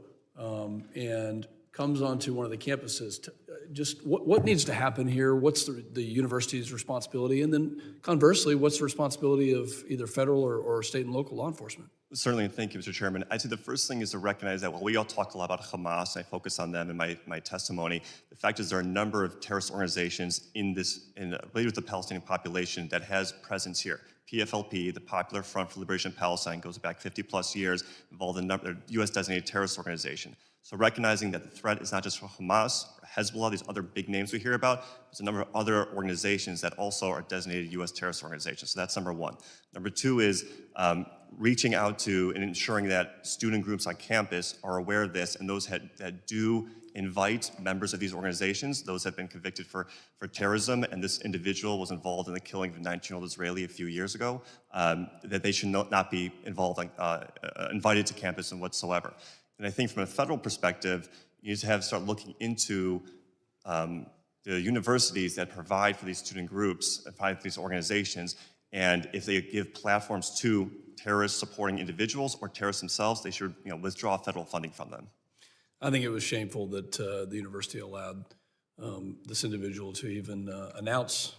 and comes onto one of the campuses. Just what needs to happen here? What's the university's responsibility? And then conversely, what's the responsibility of either federal or state and local law enforcement? Certainly, thank you, Mr. Chairman. I'd say the first thing is to recognize that while we all talk a lot about Hamas, and I focus on them in my testimony, the fact is there are a number of terrorist organizations related with the Palestinian population that has presence here. PFLP, the Popular Front for Liberation of Palestine, goes back 50 plus years, involved in a US designated terrorist organization. So recognizing that the threat is not just from Hamas, or Hezbollah, these other big names we hear about, there's a number of other organizations that also are designated US terrorist organizations. So that's number one. Number two is reaching out to and ensuring that student groups on campus are aware of this, and those that do invite members of these organizations, those have been convicted for terrorism, and this individual was involved in the killing of a 19-year-old Israeli a few years ago, that they should not be involved, invited to campus and whatsoever. And I think from a federal perspective, you need to start looking into the universities that provide for these student groups, provide for these organizations, and if they give platforms to terrorist supporting individuals or terrorists themselves, they should withdraw federal funding from them. I think it was shameful that the university allowed this individual to even announce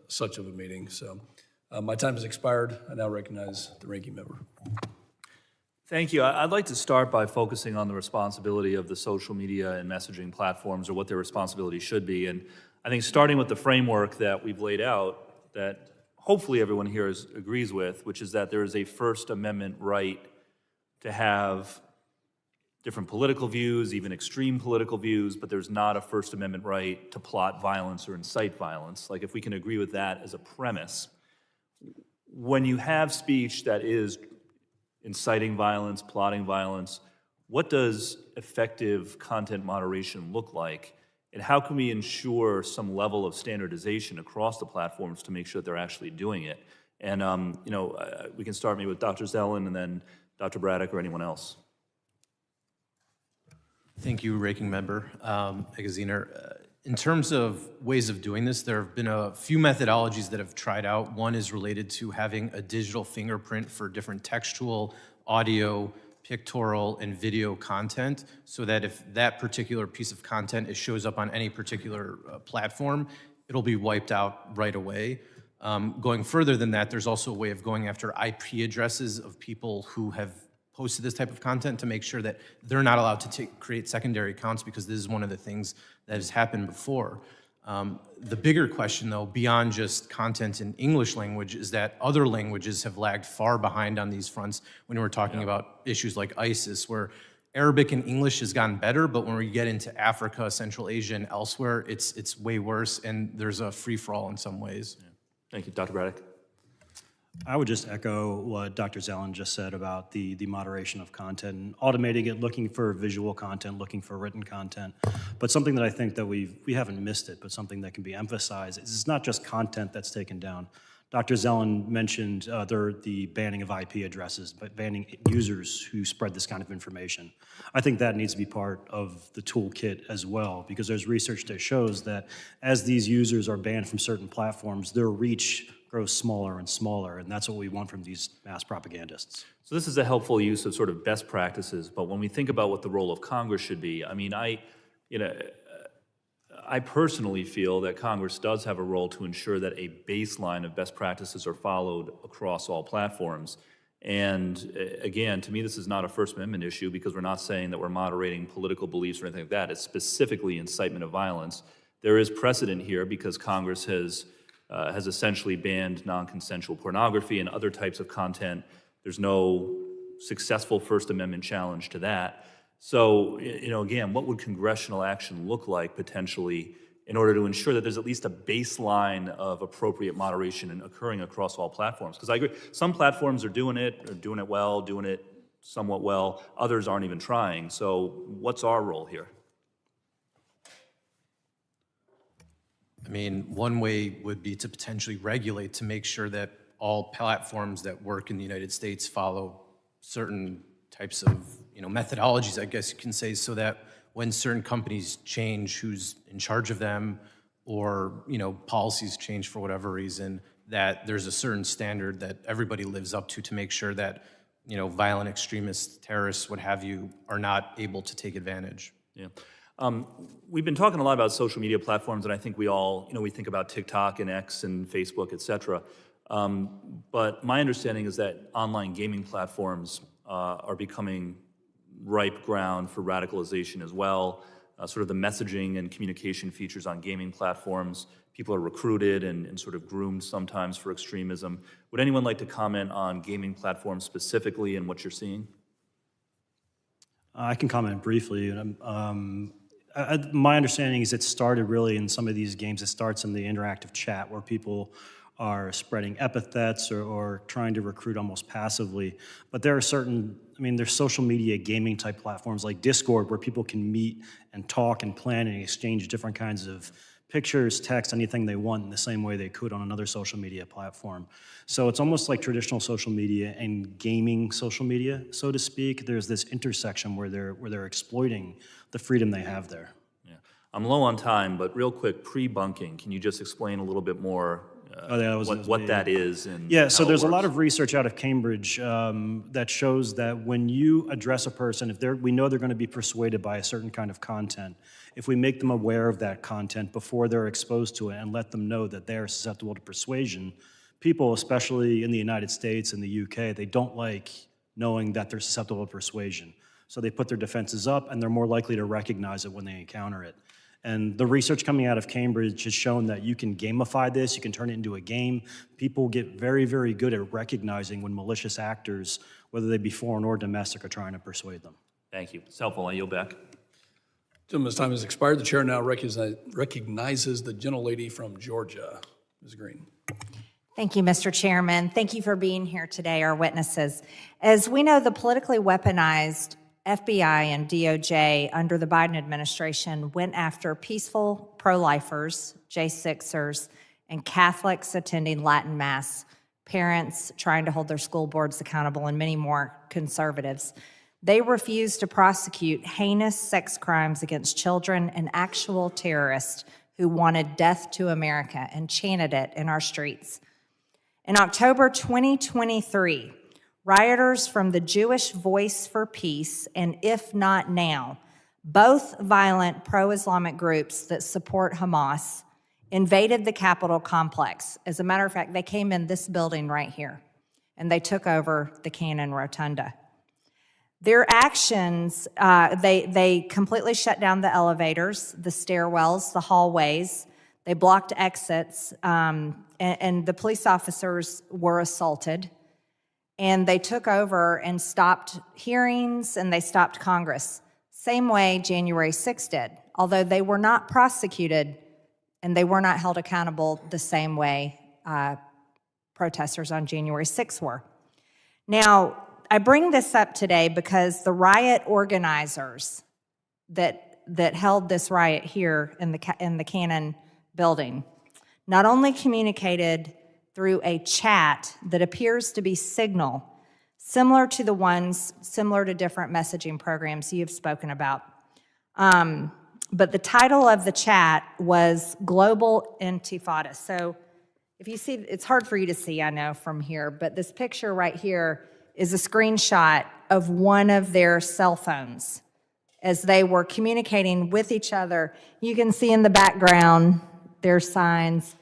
such of a meeting. So my time has expired. I now recognize the ranking member. Thank you. I'd like to start by focusing on the responsibility of the social media and messaging platforms, or what their responsibility should be. And I think starting with the framework that we've laid out, that hopefully everyone here agrees with, which is that there is a First Amendment right to have different political views, even extreme political views, but there's not a First Amendment right to plot violence or incite violence. Like, if we can agree with that as a premise, when you have speech that is inciting violence, plotting violence, what does effective content moderation look like? And how can we ensure some level of standardization across the platforms to make sure that they're actually doing it? And we can start maybe with Dr. Zellin and then Dr. Braddock or anyone else. Thank you, Ranking Member Magaziner. In terms of ways of doing this, there have been a few methodologies that have tried out. One is related to having a digital fingerprint for different textual, audio, pictorial, and video content, so that if that particular piece of content shows up on any particular platform, it'll be wiped out right away. Going further than that, there's also a way of going after IP addresses of people who have posted this type of content to make sure that they're not allowed to create secondary accounts, because this is one of the things that has happened before. The bigger question, though, beyond just content in English language, is that other languages have lagged far behind on these fronts when we're talking about issues like ISIS, where Arabic and English has gotten better, but when we get into Africa, Central Asia, and elsewhere, it's way worse, and there's a free-for-all in some ways. Yeah. Thank you. Dr. Braddock. I would just echo what Dr. Zellin just said about the moderation of content and automating it, looking for visual content, looking for written content. But something that I think that we haven't missed it, but something that can be emphasized is it's not just content that's taken down. Dr. Zellin mentioned the banning of IP addresses, but banning users who spread this kind of information. I think that needs to be part of the toolkit as well, because there's research that shows that as these users are banned from certain platforms, their reach grows smaller and smaller, and that's what we want from these mass propagandists. So this is a helpful use of sort of best practices, but when we think about what the role of Congress should be, I mean, I personally feel that Congress does have a role to ensure that a baseline of best practices are followed across all platforms. And again, to me, this is not a First Amendment issue, because we're not saying that we're moderating political beliefs or anything like that. It's specifically incitement of violence. There is precedent here because Congress has essentially banned non-consensual pornography and other types of content. There's no successful First Amendment challenge to that. So, again, what would congressional action look like potentially in order to ensure that there's at least a baseline of appropriate moderation and occurring across all platforms? Because I agree, some platforms are doing it well, doing it somewhat well. Others aren't even trying. So what's our role here? I mean, one way would be to potentially regulate to make sure that all platforms that work in the United States follow certain types of, methodologies, I guess you can say, so that when certain companies change who's in charge of them, or, policies change for whatever reason, that there's a certain standard that everybody lives up to make sure that, violent extremists, terrorists, what have you, are not able to take advantage. Yeah. We've been talking a lot about social media platforms, and I think we all, we think about TikTok and X and Facebook, et cetera. But my understanding is that online gaming platforms are becoming ripe ground for radicalization as well. Sort of the messaging and communication features on gaming platforms. People are recruited and sort of groomed sometimes for extremism. Would anyone like to comment on gaming platforms specifically and what you're seeing? I can comment briefly. My understanding is it started really in some of these games. It starts in the interactive chat where people are spreading epithets or trying to recruit almost passively. But there are certain, there's social media gaming type platforms like Discord where people can meet and talk and plan and exchange different kinds of pictures, text, anything they want in the same way they could on another social media platform. So it's almost like traditional social media and gaming social media, so to speak. There's this intersection where they're exploiting the freedom they have there. Yeah. I'm low on time, but real quick, pre-bunking, can you just explain a little bit more what that is? And yeah, so how it there's a works? lot of research out of Cambridge that shows that when you address a person, we know they're going to be persuaded by a certain kind of content. If we make them aware of that content before they're exposed to it and let them know that they're susceptible to persuasion, people, especially in the United States and the UK, they don't like knowing that they're susceptible to persuasion. So they put their defenses up and they're more likely to recognize it when they encounter it. And the research coming out of Cambridge has shown that you can gamify this, you can turn it into a game. People get very, very good at recognizing when malicious actors, whether they be foreign or domestic, are trying to persuade them. Thank you. It's helpful. I yield back. Gentleman's time has expired. The chair now recognizes the gentlelady from Georgia, Ms. Green. Thank you, Mr. Chairman. Thank you for being here today, our witnesses. As we know, the politically weaponized FBI and DOJ under the Biden administration went after peaceful pro-lifers, J6ers, and Catholics attending Latin Mass, parents trying to hold their school boards accountable, and many more conservatives. They refused to prosecute heinous sex crimes against children and actual terrorists who wanted death to America and chanted it in our streets. In October 2023, rioters from the Jewish Voice for Peace and If Not Now, both violent pro-Islamic groups that support Hamas, invaded the Capitol complex. As a matter of fact, they came in this building right here, and they took over the Cannon Rotunda. Their actions, they completely shut down the elevators, the stairwells, the hallways. They blocked exits, and the police officers were assaulted. And they took over and stopped hearings, and they stopped Congress. Same way January 6th did, although they were not prosecuted and they were not held accountable the same way protesters on January 6th were. Now, I bring this up today because the riot organizers that held this riot here in the Cannon building not only communicated through a chat that appears to be Signal, similar to different messaging programs you've spoken about. But the title of the chat was Global Intifada. So if you see, it's hard for you to see, I know, from here, but this picture right here is a screenshot of one of their cell phones as they were communicating with each other. You can see in the background their signs.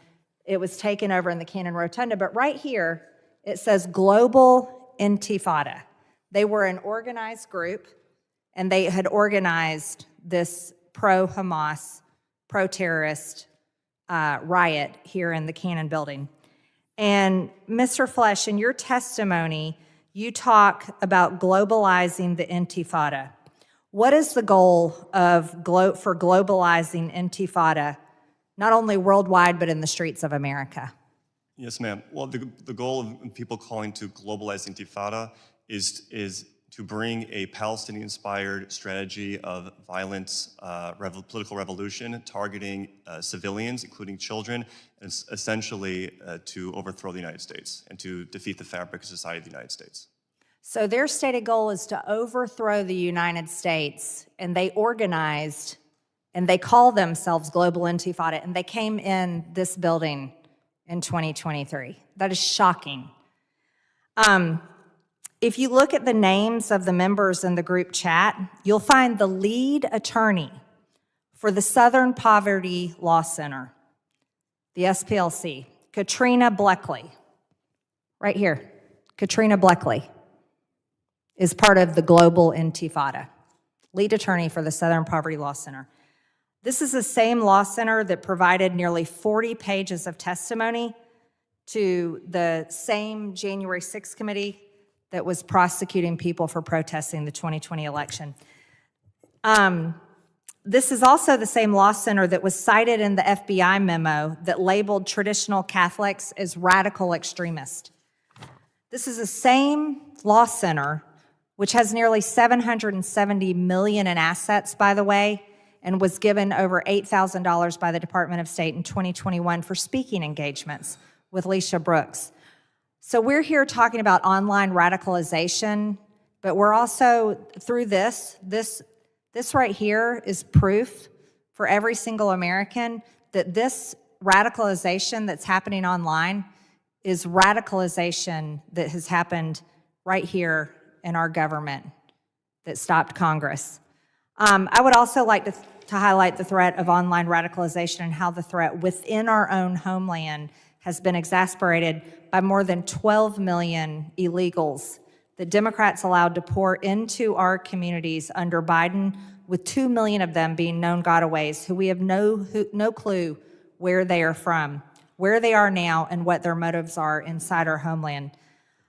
It was taken over in the Cannon Rotunda, but right here, it says Global Intifada. They were an organized group, and they had organized this pro-Hamas, pro-terrorist riot here in the Cannon building. And Mr. Flesh, in your testimony, you talk about globalizing the Intifada. What is the goal for globalizing Intifada, not only worldwide, but in the streets of America? Yes, ma'am. Well, the goal of people calling to globalize Intifada is to bring a Palestinian-inspired strategy of violent political revolution targeting civilians, including children, and essentially to overthrow the United States and to defeat the fabric of society of the United States. So their stated goal is to overthrow the United States, and they organized, and they call themselves Global Intifada, and they came in this building in 2023. That is shocking. If you look at the names of the members in the group chat, you'll find the lead attorney for the Southern Poverty Law Center, the SPLC, Katrina Bleckley. Right here, Katrina Bleckley. is part of the global intifada, lead attorney for the Southern Poverty Law Center. This is the same law center that provided nearly 40 pages of testimony to the same January 6th committee that was prosecuting people for protesting the 2020 election. This is also the same law center that was cited in the FBI memo that labeled traditional Catholics as radical extremists. This is the same law center, which has nearly $770 million in assets, by the way, and was given over $8,000 by the Department of State in 2021 for speaking engagements with Leisha Brooks. So we're here talking about online radicalization, but we're also, through this right here is proof for every single American that this radicalization that's happening online is radicalization that has happened right here in our government that stopped Congress. I would also like to highlight the threat of online radicalization and how the threat within our own homeland has been exacerbated by more than 12 million illegals that Democrats allowed to pour into our communities under Biden, with 2 million of them being known gotaways who we have no clue where they are from, where they are now, and what their motives are inside our homeland.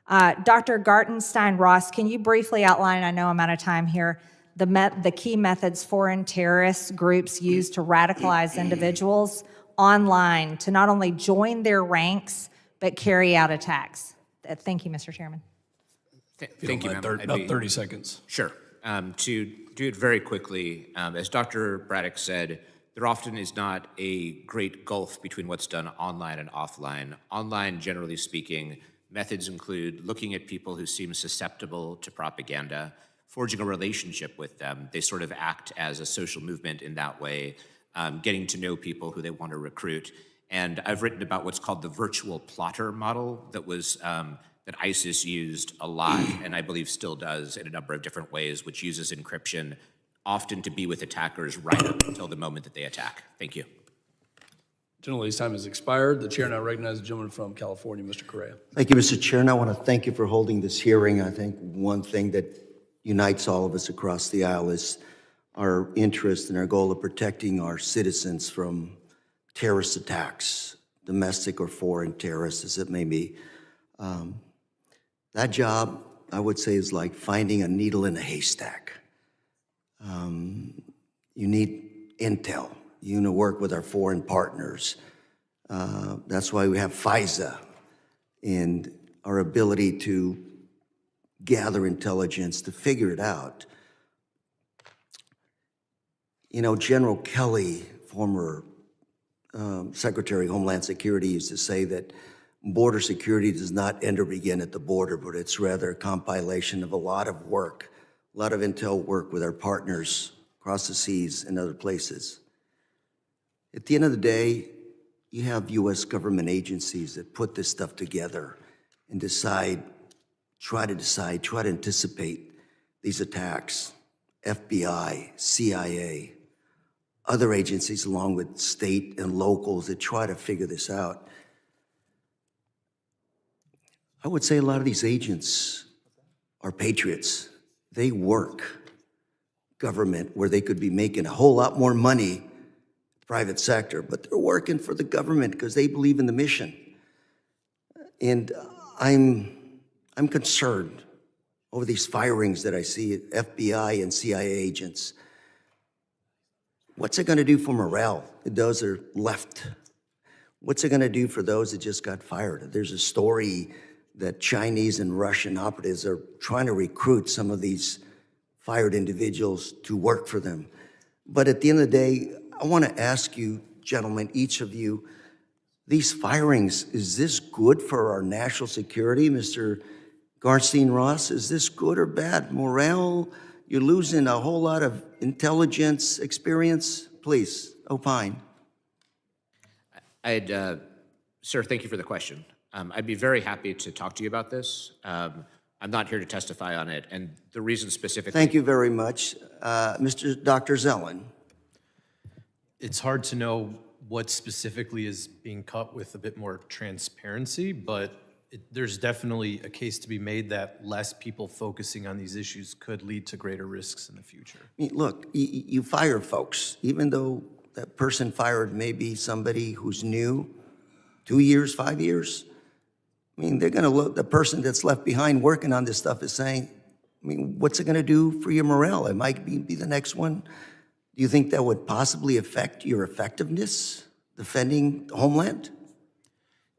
Dr. Gartenstein-Ross, can you briefly outline, I know I'm out of time here, the key methods foreign terrorist groups use to radicalize individuals online to not only join their ranks, but carry out attacks? Thank you, Mr. Chairman. Thank you, ma'am. About 30 seconds. Sure. To do it very quickly, as Dr. Braddock said, there often is not a great gulf between what's done online and offline. Online, generally speaking, methods include looking at people who seem susceptible to propaganda, forging a relationship with them. They sort of act as a social movement in that way, getting to know people who they want to recruit. And I've written about what's called the virtual plotter model that was that ISIS used a lot, and I believe still does in a number of different ways, which uses encryption, often to be with attackers right up until the moment that they attack. Thank you. Gentleman's time has expired. The chair now recognizes the gentleman from California, Mr. Correa. Thank you, Mr. Chair, and I want to thank you for holding this hearing. I think one thing that unites all of us across the aisle is our interest and our goal of protecting our citizens from terrorist attacks, domestic or foreign terrorists, as it may be. That job, I would say, is like finding a needle in a haystack. You need intel. You need to work with our foreign partners. That's why we have FISA and our ability to gather intelligence to figure it out. You know, General Kelly, former Secretary of Homeland Security, used to say that border security does not end or begin at the border, but it's rather a compilation of a lot of work, a lot of intel work with our partners across the seas and other places. At the end of the day, you have U.S. government agencies that put this stuff together and try to anticipate these attacks. FBI, CIA, other agencies along with state and locals that try to figure this out. I would say a lot of these agents are patriots. They work government where they could be making a whole lot more money, private sector, but they're working for the government because they believe in the mission. And I'm concerned over these firings that I see at FBI and CIA agents. What's it going to do for morale? Those are left. What's it going to do for those that just got fired? There's a story that Chinese and Russian operatives are trying to recruit some of these fired individuals to work for them. But at the end of the day, I want to ask you, gentlemen, each of you, these firings, is this good for our national security, Mr. Garstein-Ross? Is this good or bad? Morale? You're losing a whole lot of intelligence experience? Please, opine. Sir, thank you for the question. I'd be very happy to talk to you about this. I'm not here to testify on it, and the reason specifically— Thank you very much. Dr. Zellen. It's hard to know what specifically is being cut with a bit more transparency, but There's definitely a case to be made that less people focusing on these issues could lead to greater risks in the future. I mean, look, you fire folks, even though that person fired may be somebody who's new, 2 years, 5 years. I mean, they're gonna look, the person that's left behind working on this stuff is saying, I mean, what's it gonna do for your morale? It might be the next one. Do you think that would possibly affect your effectiveness defending Homeland?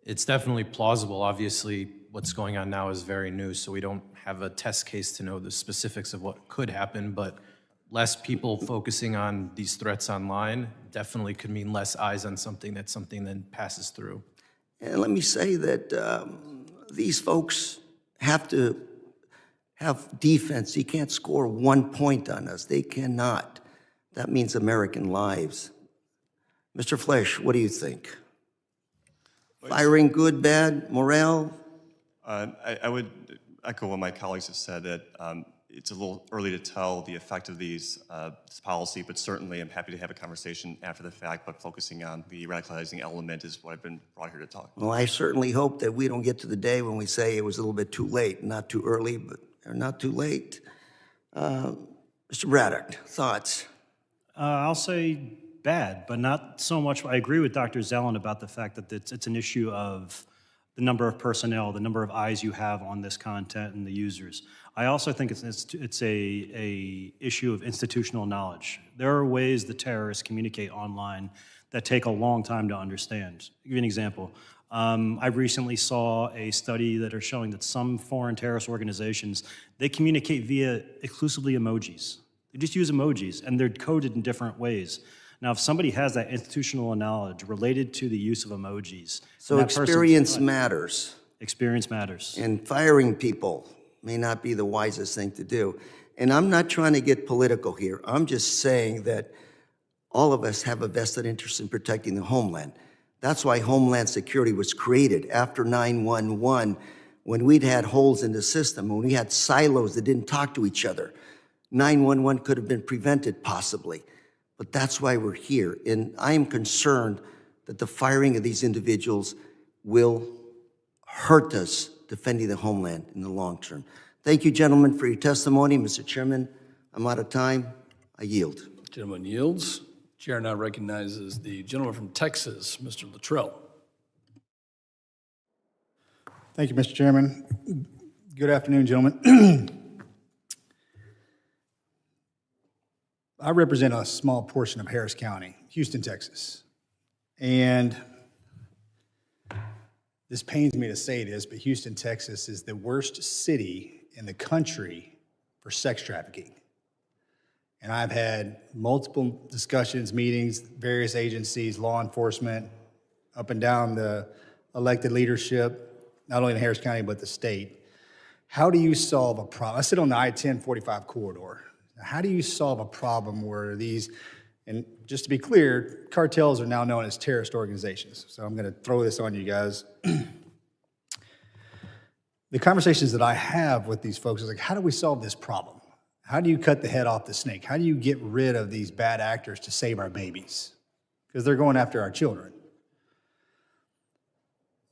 It's definitely plausible. Obviously, what's going on now is very new, so we don't have a test case to know the specifics of what could happen, but less people focusing on these threats online definitely could mean less eyes on something then passes through. And let me say that these folks have to have defense. You can't score 1 point on us. They cannot. That means American lives. Mr. Flesch, what do you think? Firing good, bad, morale? I would echo what my colleagues have said, that it's a little early to tell the effect of this policy, but certainly I'm happy to have a conversation after the fact, but focusing on the radicalizing element is what I've been brought here to talk. Well, I certainly hope that we don't get to the day when we say it was a little bit too late, not too early, but not too late. Mr. Braddock, thoughts? I'll say bad, but not so much. I agree with Dr. Zellen about the fact that it's an issue of the number of personnel, the number of eyes you have on this content and the users. I also think it's a issue of institutional knowledge. There are ways the terrorists communicate online that take a long time to understand. I'll give you an example. I recently saw a study that are showing that some foreign terrorist organizations, they communicate via exclusively emojis. They just use emojis, and they're coded in different ways. Now, if somebody has that institutional knowledge related to the use of emojis, So experience matters. Experience matters. And firing people may not be the wisest thing to do. And I'm not trying to get political here. I'm just saying that all of us have a vested interest in protecting the homeland. That's why Homeland Security was created after 9/11, when we'd had holes in the system, when we had silos that didn't talk to each other. 9/11 could have been prevented, possibly. But that's why we're here. And I am concerned that the firing of these individuals will hurt us defending the homeland in the long term. Thank you, gentlemen, for your testimony. Mr. Chairman, I'm out of time. I yield. Gentleman yields. Chair now recognizes the gentleman from Texas, Mr. Luttrell. Thank you, Mr. Chairman. Good afternoon, gentlemen. I represent a small portion of Harris County, Houston, Texas. And this pains me to say this, but Houston, Texas is the worst city in the country for sex trafficking. And I've had multiple discussions, meetings, various agencies, law enforcement, up and down the elected leadership, not only in Harris County, but the state. How do you solve a problem? I sit on the I-10-45 corridor. How do you solve a problem where these, and just to be clear, cartels are now known as terrorist organizations. So I'm going to throw this on you guys. The conversations that I have with these folks is like, how do we solve this problem? How do you cut the head off the snake? How do you get rid of these bad actors to save our babies? Because they're going after our children.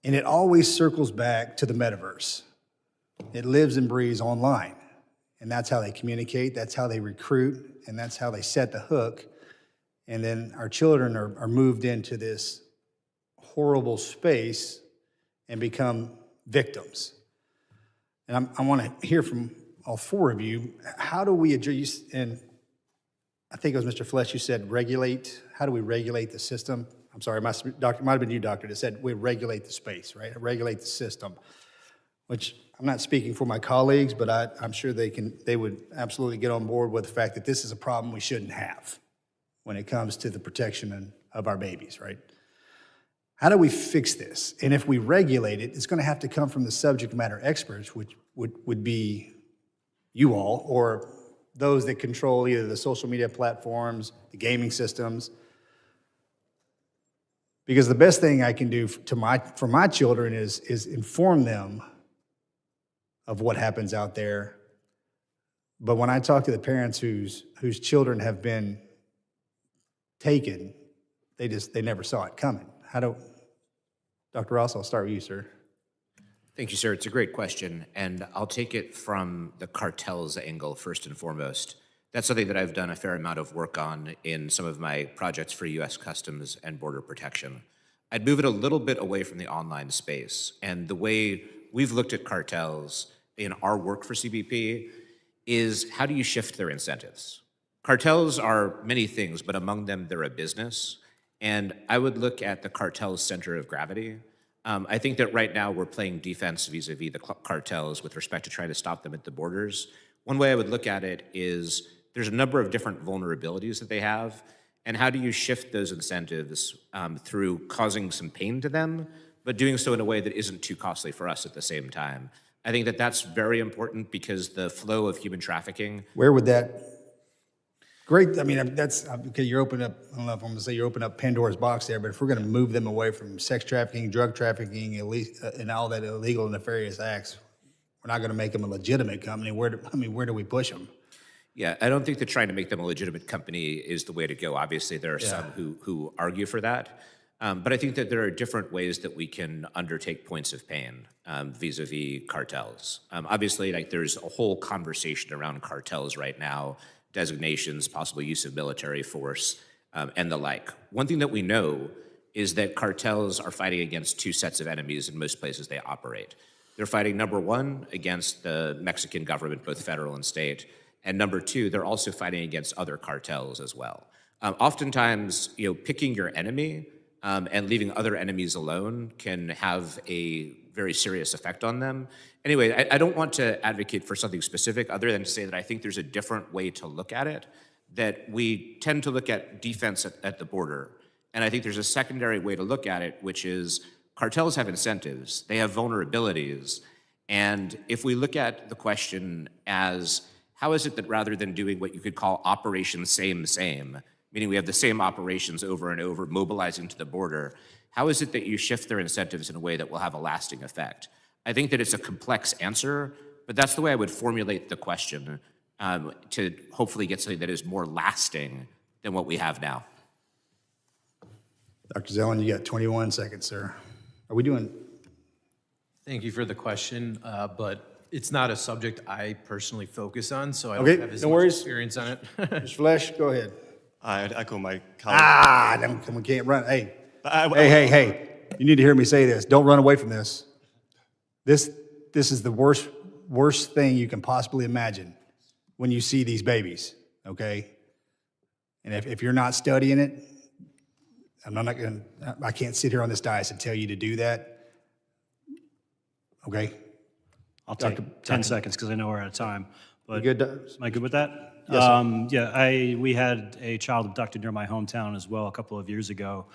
And it always circles back to the metaverse. It lives and breathes online. And that's how they communicate, that's how they recruit, and that's how they set the hook. And then our children are moved into this horrible space and become victims. And I want to hear from all four of you, how do we address, and I think it was Mr. Flesch, you said regulate. How do we regulate the system? I'm sorry, might have been you, doctor, that said we regulate the space, right? Regulate the system, which I'm not speaking for my colleagues, but I'm sure they would absolutely get on board with the fact that this is a problem we shouldn't have when it comes to the protection of our babies, right? How do we fix this? And if we regulate it, it's going to have to come from the subject matter experts, which would be you all, or those that control either the social media platforms, the gaming systems. Because the best thing I can do for my children is inform them of what happens out there. But when I talk to the parents whose children have been taken, they never saw it coming. Dr. Ross, I'll start with you, sir. Thank you, sir. It's a great question, and I'll take it from the cartels angle first and foremost. That's something that I've done a fair amount of work on in some of my projects for U.S. Customs and Border Protection. I'd move it a little bit away from the online space, and the way we've looked at cartels in our work for CBP is how do you shift their incentives? Cartels are many things, but among them, they're a business, and I would look at the cartel's center of gravity. I think that right now we're playing defense vis-a-vis the cartels with respect to trying to stop them at the borders. One way I would look at it is there's a number of different vulnerabilities that they have, and how do you shift those incentives through causing some pain to them, but doing so in a way that isn't too costly for us at the same time. I think that that's very important because the flow of human trafficking. Where would that, great, I mean, that's, okay, you're opening up, I don't know if I'm gonna say you're opening up Pandora's box there, but if we're gonna move them away from sex trafficking, drug trafficking, and all that illegal and nefarious acts, we're not gonna make them a legitimate company. Where do we push them? Yeah, I don't think that trying to make them a legitimate company is the way to go. Obviously, there are some who argue for that. But I think that there are different ways that we can undertake points of pain vis-a-vis cartels. Obviously, like there's a whole conversation around cartels right now, designations, possible use of military force, and the like. One thing that we know is that cartels are fighting against two sets of enemies in most places they operate. They're fighting, number one, against the Mexican government, both federal and state, and number two, they're also fighting against other cartels as well. Oftentimes, picking your enemy and leaving other enemies alone can have a very serious effect on them. Anyway, I don't want to advocate for something specific other than to say that I think there's a different way to look at it, that we tend to look at defense at the border. And I think there's a secondary way to look at it, which is cartels have incentives, they have vulnerabilities. And if we look at the question as, how is it that rather than doing what you could call Operation Same, meaning we have the same operations over and over, mobilizing to the border, how is it that you shift their incentives in a way that will have a lasting effect? I think that it's a complex answer, but that's the way I would formulate the question to hopefully get something that is more lasting than what we have now. Dr. Zellin, you got 21 seconds, sir. Are we doing? Thank you for the question, but it's not a subject I personally focus on, so I Okay, don't have as no much worries. experience on it. Mr. Flesh, go ahead. I'd echo my colleague. Then we can't run. Hey, I- hey, you need to hear me say this. Don't run away from this. This is the worst thing you can possibly imagine when you see these babies, okay? And if you're not studying it, I can't sit here on this dais and tell you to do that, okay? I'll take 10 seconds because I know we're out of time. But You good? am I good with that? Yes, sir. We had a child abducted near my hometown as well a couple of years ago,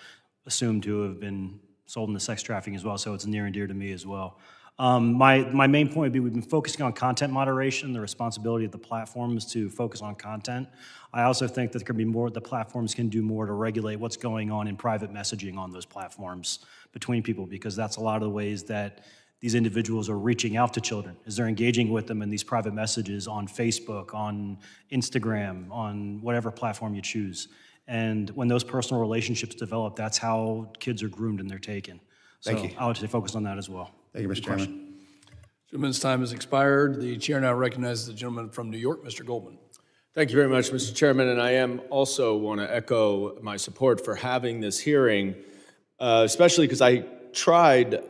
assumed to have been sold into sex trafficking as well, so it's near and dear to me as well. My main point would be we've been focusing on content moderation. The responsibility of the platform is to focus on content. I also think that there can be more, the platforms can do more to regulate what's going on in private messaging on those platforms between people, because that's a lot of the ways that these individuals are reaching out to children, is they're engaging with them in these private messages on Facebook, on Instagram, on whatever platform you choose. And when those personal relationships develop, that's how kids are groomed and they're taken. Thank so you. I would say focus on that as well. Thank you, Mr. Chairman. Gentleman's time has expired. The chair now recognizes the gentleman from New York, Mr. Goldman. Thank you very much, Mr. Chairman, and I am also want to echo my support for having this hearing, especially because I tried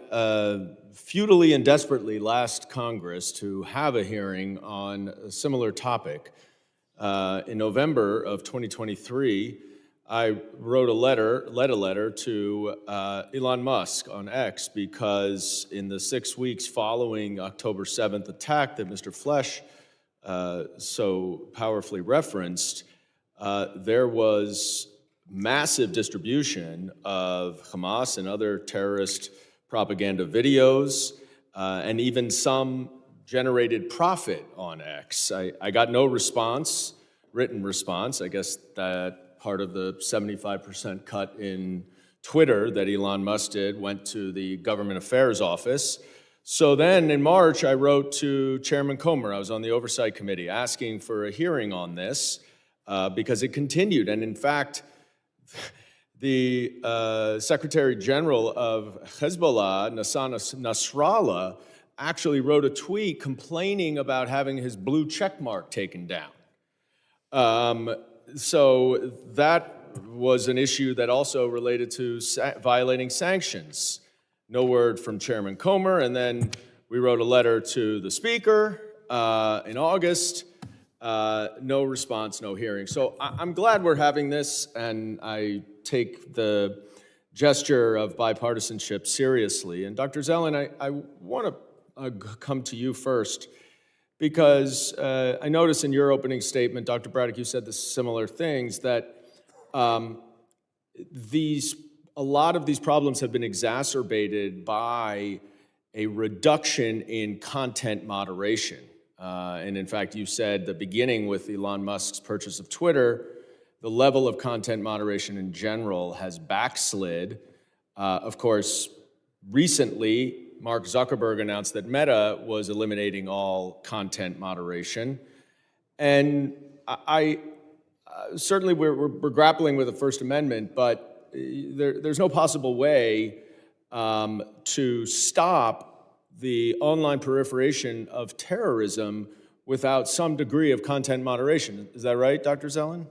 futilely and desperately last Congress to have a hearing on a similar topic. In November of 2023, I led a letter to Elon Musk on X because in the 6 weeks following October 7th attack that Mr. Flesh so powerfully referenced, there was massive distribution of Hamas and other terrorist propaganda videos, and even some generated profit on X. I got no response, written response. I guess that part of the 75% cut in Twitter that Elon Musk did went to the Government Affairs Office. So then in March, I wrote to Chairman Comer. I was on the Oversight Committee asking for a hearing on this because it continued. And in fact, the Secretary General of Hezbollah, Nasrallah, actually wrote a tweet complaining about having his blue check mark taken down. So that was an issue that also related to violating sanctions. No word from Chairman Comer, and then we wrote a letter to the Speaker in August. No response, no hearing. So I'm glad we're having this, and I take the gesture of bipartisanship seriously. And Dr. Zelen, I want to come to you first, because I noticed in your opening statement, Dr. Braddock, you said the similar things, that a lot of these problems have been exacerbated by a reduction in content moderation. And in fact, you said that beginning with Elon Musk's purchase of Twitter, the level of content moderation in general has backslid. Of course, recently, Mark Zuckerberg announced that Meta was eliminating all content moderation. And certainly we're grappling with the First Amendment, but there's no possible way to stop the online proliferation of terrorism without some degree of content moderation. Is that right, Dr. Zelen?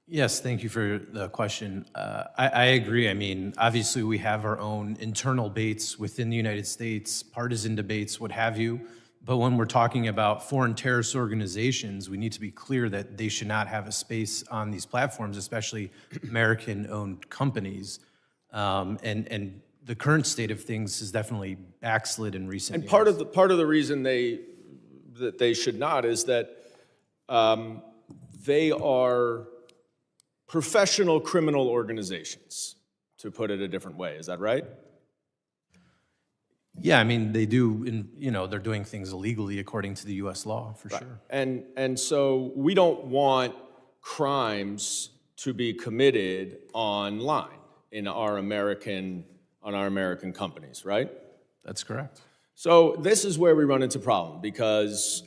Yes, thank you for the question. I agree. I mean, obviously we have our own internal debates within the United States, partisan debates, what have you. But when we're talking about foreign terrorist organizations, we need to be clear that they should not have a space on these platforms, especially American-owned companies. And the current state of things is definitely backslid in recent years. And part of the reason that they should not is that they are professional criminal organizations, to put it a different way. Is that right? Yeah, I mean, they do, they're doing things illegally according to the U.S. law, for sure. And so we don't want crimes to be committed online on our American companies, right? That's correct. So this is where we run into problem, because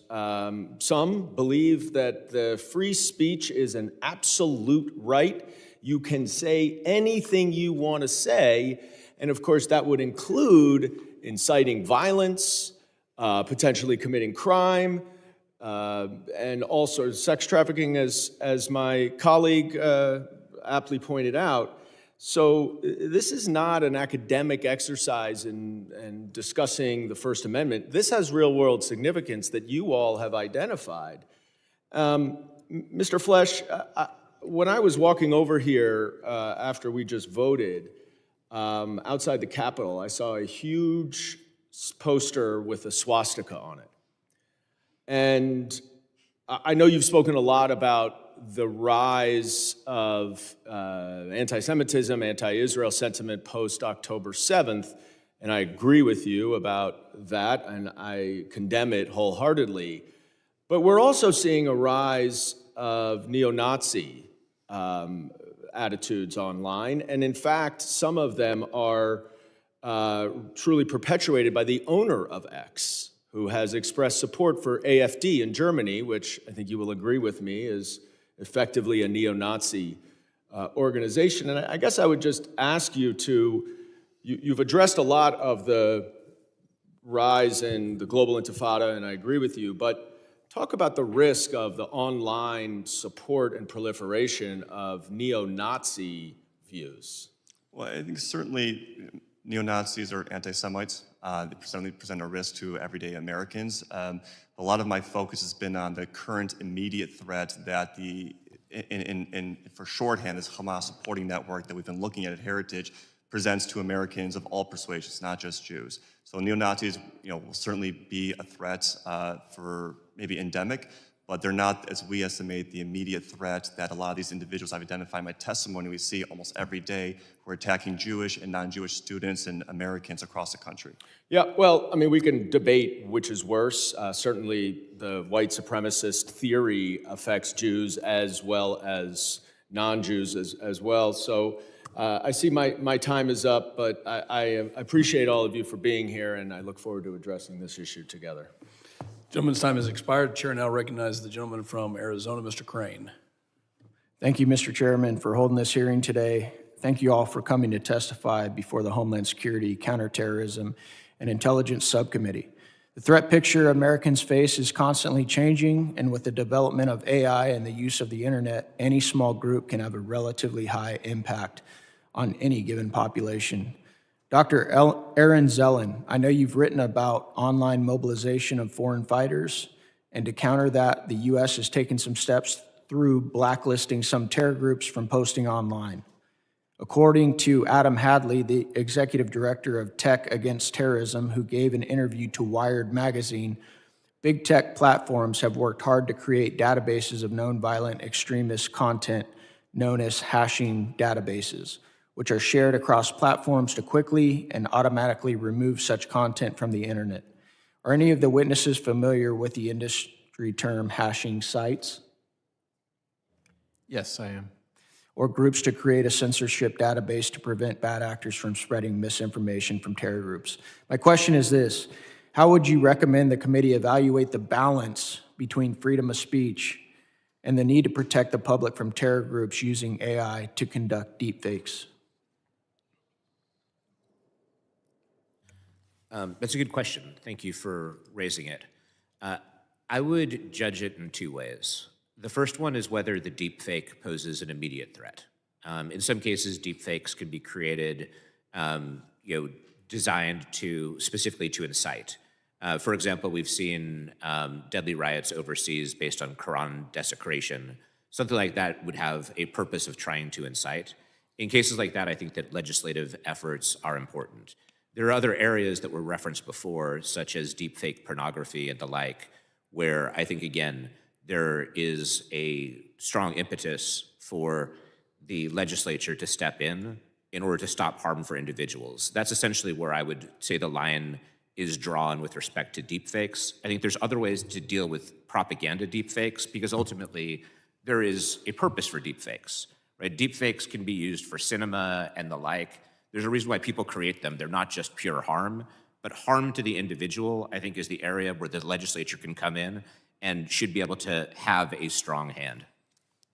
some believe that the free speech is an absolute right. You can say anything you want to say, and of course that would include inciting violence, potentially committing crime, and also sex trafficking, as my colleague aptly pointed out. So this is not an academic exercise in discussing the First Amendment. This has real-world significance that you all have identified. Mr. Flesch, when I was walking over here after we just voted, outside the Capitol, I saw a huge poster with a swastika on it. And I know you've spoken a lot about the rise of anti-Semitism, anti-Israel sentiment post-October 7th, and I agree with you about that, and I condemn it wholeheartedly. But we're also seeing a rise of neo-Nazi attitudes online, and in fact, some of them are truly perpetuated by the owner of X, who has expressed support for AfD in Germany, which I think you will agree with me is effectively a neo-Nazi organization. And I guess I would just ask you you've addressed a lot of the rise in the global intifada, and I agree with you, but talk about the risk of the online support and proliferation of neo-Nazi views. Well, I think certainly neo-Nazis or anti-Semites, they certainly present a risk to everyday Americans. A lot of my focus has been on the current immediate threat that for shorthand, this Hamas supporting network that we've been looking at Heritage presents to Americans of all persuasions, not just Jews. So neo-Nazis, will certainly be a threat for maybe endemic, but they're not, as we estimate, the immediate threat that a lot of these individuals I've identified in my testimony we see almost every day who are attacking Jewish and non-Jewish students and Americans across the country. Yeah, well, I mean, we can debate which is worse. Certainly the white supremacist theory affects Jews as well as non-Jews as well. So I see my time is up, but I appreciate all of you for being here, and I look forward to addressing this issue together. Gentleman's time has expired. Chair now recognizes the gentleman from Arizona, Mr. Crane. Thank you, Mr. Chairman, for holding this hearing today. Thank you all for coming to testify before the Homeland Security, Counterterrorism, and Intelligence Subcommittee. The threat picture Americans face is constantly changing, and with the development of AI and the use of the internet, any small group can have a relatively high impact on any given population. Dr. Aaron Zellen, I know you've written about online mobilization of foreign fighters, and to counter that, the U.S. has taken some steps through blacklisting some terror groups from posting online. According to Adam Hadley, the executive director of Tech Against Terrorism, who gave an interview to Wired magazine, big tech platforms have worked hard to create databases of known violent extremist content known as hashing databases, which are shared across platforms to quickly and automatically remove such content from the internet. Are any of the witnesses familiar with the industry term hashing sites? Yes, I am. Or groups to create a censorship database to prevent bad actors from spreading misinformation from terror groups. My question is this: how would you recommend the committee evaluate the balance between freedom of speech and the need to protect the public from terror groups using AI to conduct deepfakes? That's a good question. Thank you for raising it. I would judge it in two ways. The first one is whether the deepfake poses an immediate threat. In some cases, deepfakes can be created, designed specifically to incite. For example, we've seen deadly riots overseas based on Quran desecration. Something like that would have a purpose of trying to incite. In cases like that, I think that legislative efforts are important. There are other areas that were referenced before, such as deepfake pornography and the like, where I think, again, there is a strong impetus for the legislature to step in order to stop harm for individuals. That's essentially where I would say the line is drawn with respect to deepfakes. I think there's other ways to deal with propaganda deepfakes, because ultimately there is a purpose for deepfakes, right? Deepfakes can be used for cinema and the like. There's a reason why people create them. They're not just pure harm, but harm to the individual, I think, is the area where the legislature can come in and should be able to have a strong hand.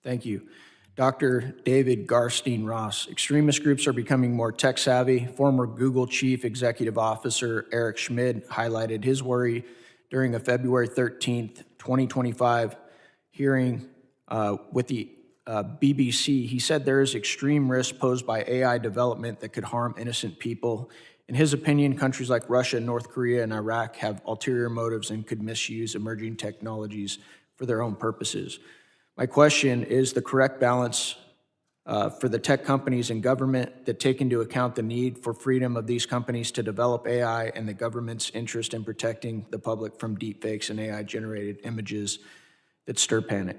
Thank you. Dr. David Garstein-Ross, extremist groups are becoming more tech savvy. Former Google Chief Executive Officer Eric Schmidt highlighted his worry during a February 13th, 2025 hearing with the BBC. He said there is extreme risk posed by AI development that could harm innocent people. In his opinion, countries like Russia, North Korea, and Iraq have ulterior motives and could misuse emerging technologies for their own purposes. My question is the correct balance for the tech companies and government that take into account the need for freedom of these companies to develop AI and the government's interest in protecting the public from deepfakes and AI-generated images that stir panic?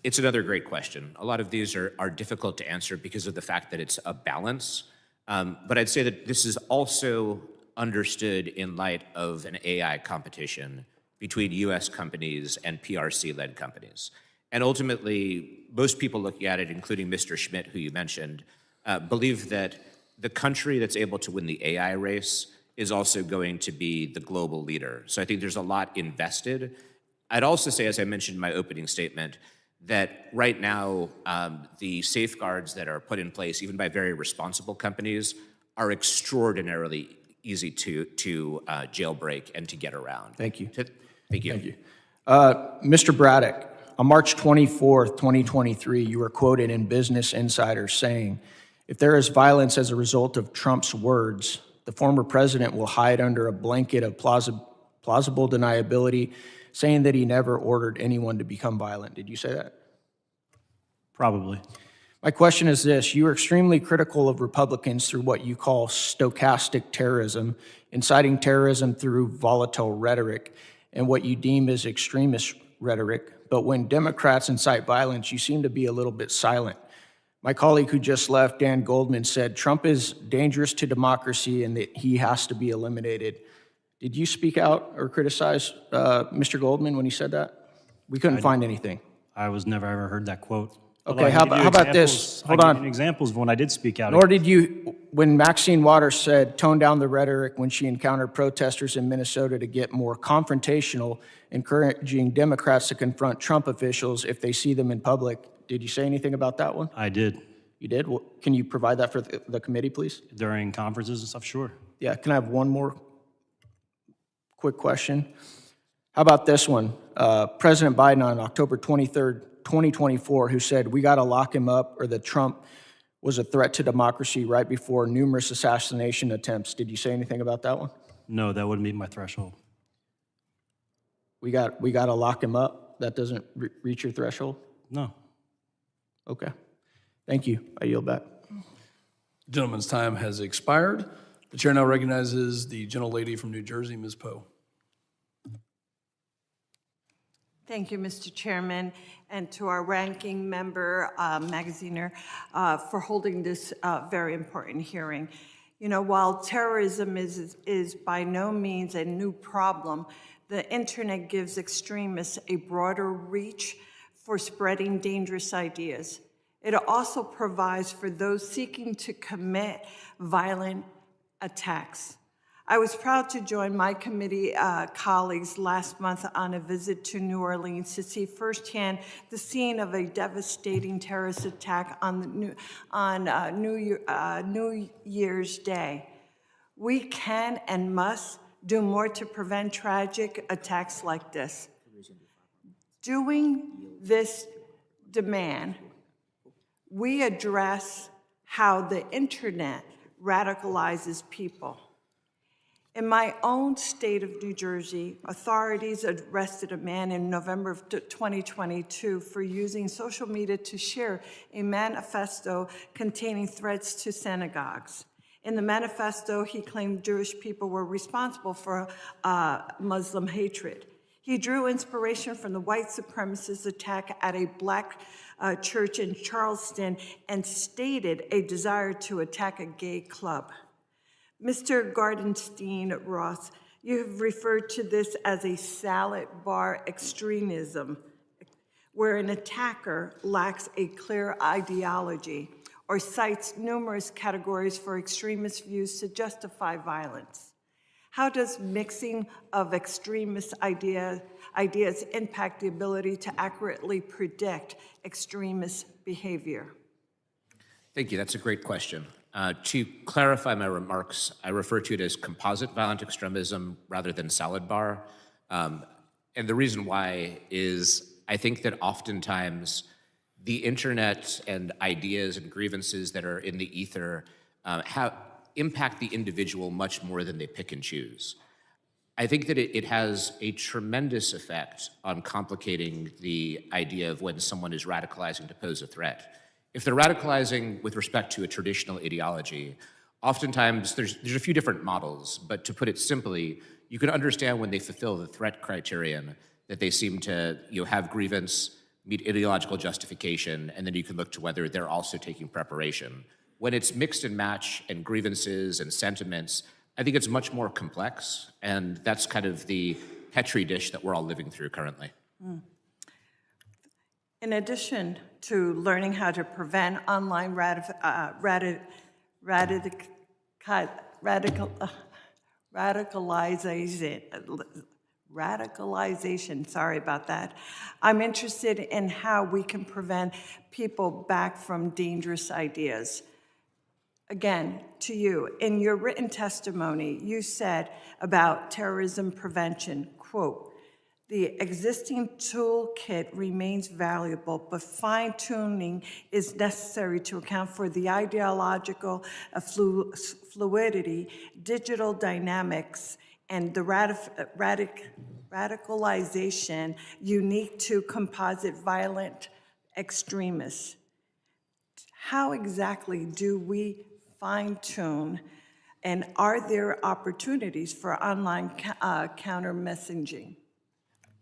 It's another great question. A lot of these are difficult to answer because of the fact that it's a balance. But I'd say that this is also understood in light of an AI competition between US companies and PRC-led companies. And ultimately, most people looking at it, including Mr. Schmidt, who you mentioned, believe that the country that's able to win the AI race is also going to be the global leader. So I think there's a lot invested. I'd also say, as I mentioned in my opening statement, that right now, the safeguards that are put in place, even by very responsible companies, are extraordinarily easy to jailbreak and to get around. Thank you. Thank you. Thank you. Mr. Braddock, on March 24th, 2023, you were quoted in Business Insider saying, "If there is violence as a result of Trump's words, the former president will hide under a blanket of plausible deniability, saying that he never ordered anyone to become violent." Did you say that? Probably. My question is this: you are extremely critical of Republicans through what you call stochastic terrorism, inciting terrorism through volatile rhetoric, and what you deem as extremist rhetoric. But when Democrats incite violence, you seem to be a little bit silent. My colleague who just left, Dan Goldman, said Trump is dangerous to democracy and that he has to be eliminated. Did you speak out or criticize Mr. Goldman when he said that? We couldn't find anything. I was never ever heard that quote. Okay, how about this? Hold on. Examples of when I did speak out. Nor did you, when Maxine Waters said, tone down the rhetoric when she encountered protesters in Minnesota to get more confrontational, encouraging Democrats to confront Trump officials if they see them in public. Did you say anything about that one? I did. You did? Well, can you provide that for the committee, please? During conferences and stuff, sure. Yeah, can I have one more quick question? How about this one? President Biden on October 23rd, 2024, who said, "We got to lock him up," or that Trump was a threat to democracy right before numerous assassination attempts. Did you say anything about that one? No, that wouldn't meet my threshold. We got to lock him up? That doesn't reach your threshold? No. Okay. Thank you. I yield back. Gentleman's time has expired. The chair now recognizes the gentlelady from New Jersey, Ms. Poe. Thank you, Mr. Chairman, and to our ranking member, Magaziner, for holding this very important hearing. You know, while terrorism is by no means a new problem, the internet gives extremists a broader reach for spreading dangerous ideas. It also provides for those seeking to commit violent attacks. I was proud to join my committee colleagues last month on a visit to New Orleans to see firsthand the scene of a devastating terrorist attack on New Year's Day. We can and must do more to prevent tragic attacks like this. Doing this demand, we address how the internet radicalizes people. In my own state of New Jersey, authorities arrested a man in November of 2022 for using social media to share a manifesto containing threats to synagogues. In the manifesto, he claimed Jewish people were responsible for Muslim hatred. He drew inspiration from the white supremacist attack at a black church in Charleston and stated a desire to attack a gay club. Mr. Gardenstein-Ross, you have referred to this as a salad bar extremism, where an attacker lacks a clear ideology or cites numerous categories for extremist views to justify violence. How does mixing of extremist ideas impact the ability to accurately predict extremist behavior? Thank you. That's a great question. To clarify my remarks, I refer to it as composite violent extremism rather than salad bar. And the reason why is I think that oftentimes the internet and ideas and grievances that are in the ether impact the individual much more than they pick and choose. I think that it has a tremendous effect on complicating the idea of when someone is radicalizing to pose a threat. If they're radicalizing with respect to a traditional ideology, oftentimes there's a few different models, but to put it simply, you can understand when they fulfill the threat criterion that they seem to have grievance, meet ideological justification, and then you can look to whether they're also taking preparation. When it's mixed and match and grievances and sentiments, I think it's much more complex, and that's kind of the petri dish that we're all living through currently. In addition to learning how to prevent online radicalization, sorry about that, I'm interested in how we can prevent people back from dangerous ideas. Again, to you, in your written testimony, you said about terrorism prevention, quote, "The existing toolkit remains valuable, but fine-tuning is necessary to account for the ideological fluidity, digital dynamics, and the radicalization unique to composite violent extremists." How exactly do we fine-tune, and are there opportunities for online counter-messaging?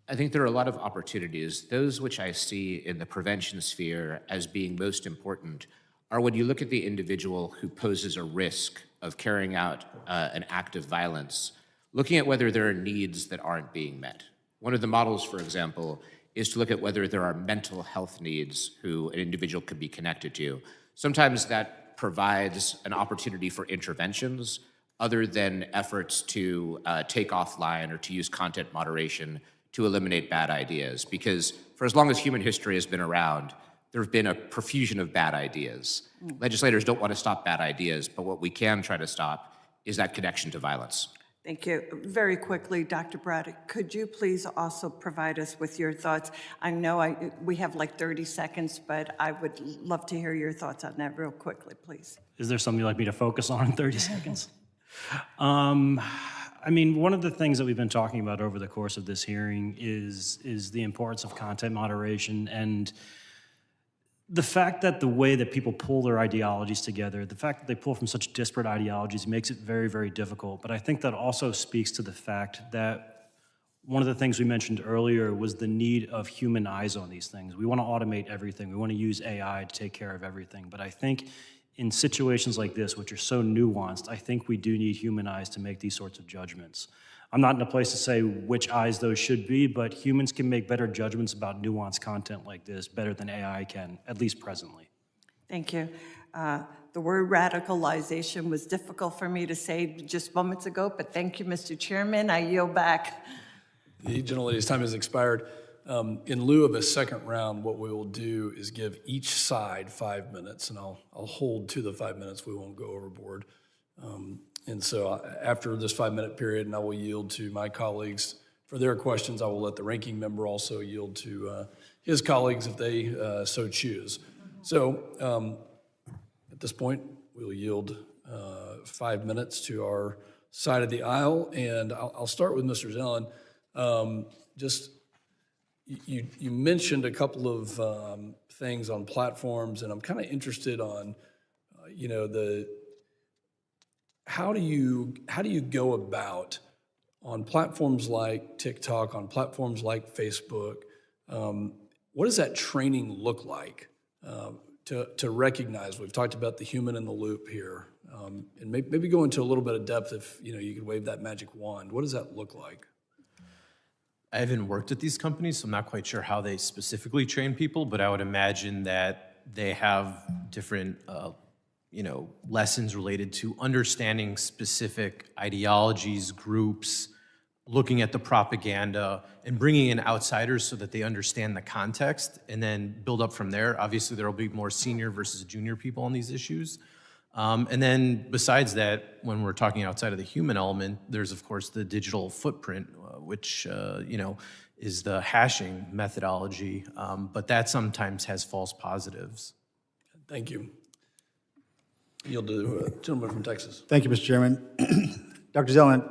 I think there are a lot of opportunities. Those which I see in the prevention sphere as being most important are when you look at the individual who poses a risk of carrying out an act of violence, looking at whether there are needs that aren't being met. One of the models, for example, is to look at whether there are mental health needs who an individual could be connected to. Sometimes that provides an opportunity for interventions other than efforts to take offline or to use content moderation to eliminate bad ideas. Because for as long as human history has been around, there have been a profusion of bad ideas. Legislators don't want to stop bad ideas, but what we can try to stop is that connection to violence. Thank you. Very quickly, Dr. Braddock, could you please also provide us with your thoughts? I know we have like 30 seconds, but I would love to hear your thoughts on that real quickly, please. Is there something you'd like me to focus on in 30 seconds? I mean, one of the things that we've been talking about over the course of this hearing is the importance of content moderation, and the fact that the way that people pull their ideologies together, the fact that they pull from such disparate ideologies makes it very, very difficult. But I think that also speaks to the fact that one of the things we mentioned earlier was the need of human eyes on these things. We want to automate everything. We want to use AI to take care of everything. But I think in situations like this, which are so nuanced, I think we do need human eyes to make these sorts of judgments. I'm not in a place to say which eyes those should be, but humans can make better judgments about nuanced content like this better than AI can, at least presently. Thank you. The word radicalization was difficult for me to say just moments ago, but thank you, Mr. Chairman. I yield back. The gentlelady's time has expired. In lieu of a second round, what we will do is give each side 5 minutes, and I'll hold to the 5 minutes. We won't go overboard. And so after this 5-minute period, and I will yield to my colleagues for their questions, I will let the ranking member also yield to his colleagues if they so choose. So at this point, we'll yield 5 minutes to our side of the aisle, and I'll start with Mr. Zellin. You mentioned a couple of things on platforms, and I'm kind of interested on, how do you go about on platforms like TikTok, on platforms like Facebook? What does that training look like to recognize? We've talked about the human in the loop here, and maybe go into a little bit of depth if you could wave that magic wand. What does that look like? I haven't worked at these companies, so I'm not quite sure how they specifically train people, but I would imagine that they have different lessons related to understanding specific ideologies, groups, looking at the propaganda, and bringing in outsiders so that they understand the context, and then build up from there. Obviously, there will be more senior versus junior people on these issues. And then besides that, when we're talking outside of the human element, there's of course the digital footprint, which is the hashing methodology, but that sometimes has false positives. Thank you. Yield to the gentleman from Texas. Thank you, Mr. Chairman. Dr. Zellin,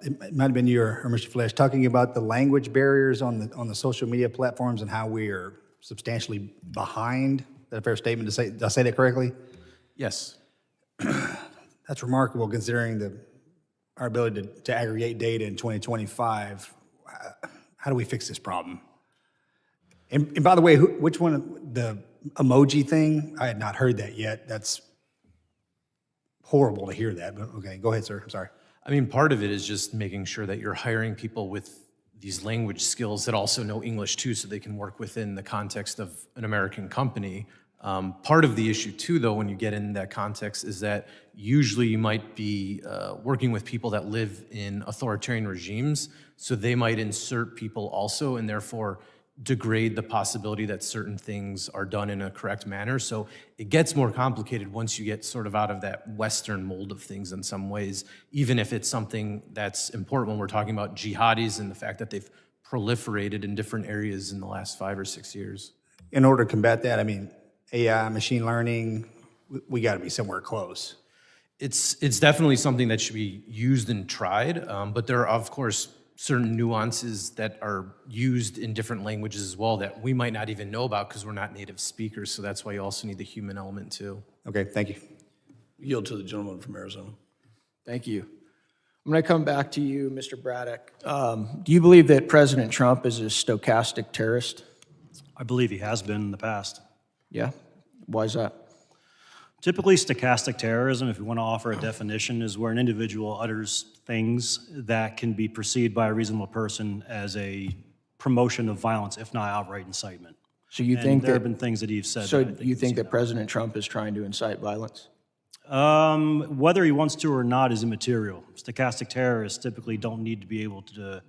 it might have been you or Mr. Flesh talking about the language barriers on the social media platforms and how we are substantially behind. Is that a fair statement to say? Did I say that correctly? Yes. That's remarkable considering our ability to aggregate data in 2025. How do we fix this problem? And by the way, which one, the emoji thing? I had not heard that yet. That's horrible to hear that, but okay, go ahead, sir. I'm sorry. I mean, part of it is just making sure that you're hiring people with these language skills that also know English too, so they can work within the context of an American company. Part of the issue too, though, when you get in that context, is that usually you might be working with people that live in authoritarian regimes, so they might insert people also, and therefore degrade the possibility that certain things are done in a correct manner. So it gets more complicated once you get sort of out of that Western mold of things in some ways, even if it's something that's important when we're talking about jihadis and the fact that they've proliferated in different areas in the last 5 or 6 years. In order to combat that, I mean, AI, machine learning, we got to be somewhere close. It's definitely something that should be used and tried, but there are, of course, certain nuances that are used in different languages as well that we might not even know about because we're not native speakers, so that's why you also need the human element too. Okay, thank you. Yield to the gentleman from Arizona. Thank you. I'm going to come back to you, Mr. Braddock. Do you believe that President Trump is a stochastic terrorist? I believe he has been in the past. Yeah? Why is that? Typically, stochastic terrorism, if we want to offer a definition, is where an individual utters things that can be perceived by a reasonable person as a promotion of violence, if not outright incitement. So you And think there that, have been things that he's said. so that I you think he's that President Trump is trying to incite violence? Whether he wants to or not is immaterial. Stochastic terrorists typically don't need to be able to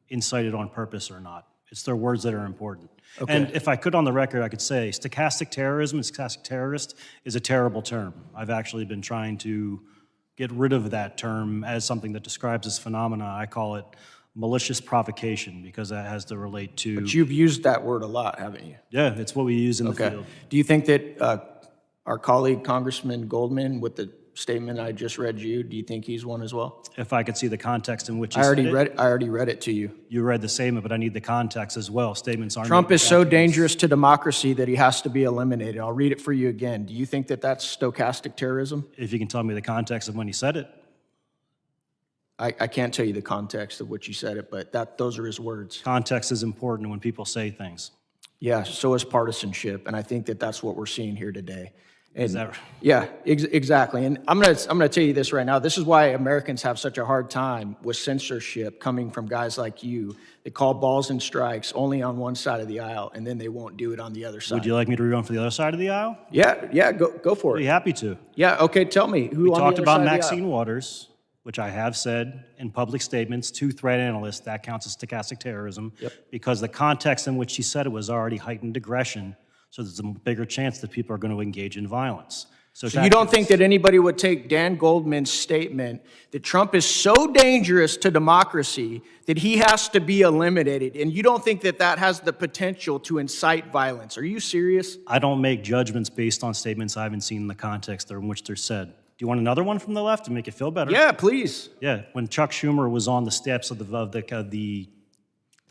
incite it on purpose or not. It's their words that are important. And if I could on the record, I could say stochastic terrorism and stochastic terrorist is a terrible term. I've actually been trying to get rid of that term as something that describes this phenomena. I call it malicious provocation because that has to relate to. But you've used that word a lot, haven't you? Yeah, it's what we use in the Okay. field. Do you think that our colleague, Congressman Goldman, with the statement I just read you, do you think he's one as well? If I could see the context in which I already read it to you. You read the statement, but I need the context as well. Statements aren't. Trump made is so documents. dangerous to democracy that he has to be eliminated. I'll read it for you again. Do you think that that's stochastic terrorism? If you can tell me the context of when he said it. I can't tell you the context of which you said it, but those are his words. Context is important when people say things. Yeah, so is partisanship, and I think that that's what we're seeing here today. And, Is that right? Yeah, exactly. And I'm gonna tell you this right now. This is why Americans have such a hard time with censorship coming from guys like you. They call balls and strikes only on one side of the aisle, and then they won't do it on the other side. Would you like me to rerun for the other side of the aisle? Yeah, go for I'd be it. happy to. Yeah, okay, tell me who We on talked the other about side of the Maxine aisle? Waters, which I have said in public statements to threat analysts, that counts as stochastic terrorism. Yep. Because the context in which she said it was already heightened aggression, so there's a bigger chance that people are going to engage in violence. So you don't think that anybody would take Dan Goldman's statement that Trump is so dangerous to democracy that he has to be eliminated, and you don't think that that has the potential to incite violence? Are you serious? I don't make judgments based on statements I haven't seen in the context in which they're said. Do you want another one from the left to make it feel better? Yeah, please. Yeah, when Chuck Schumer was on the steps of the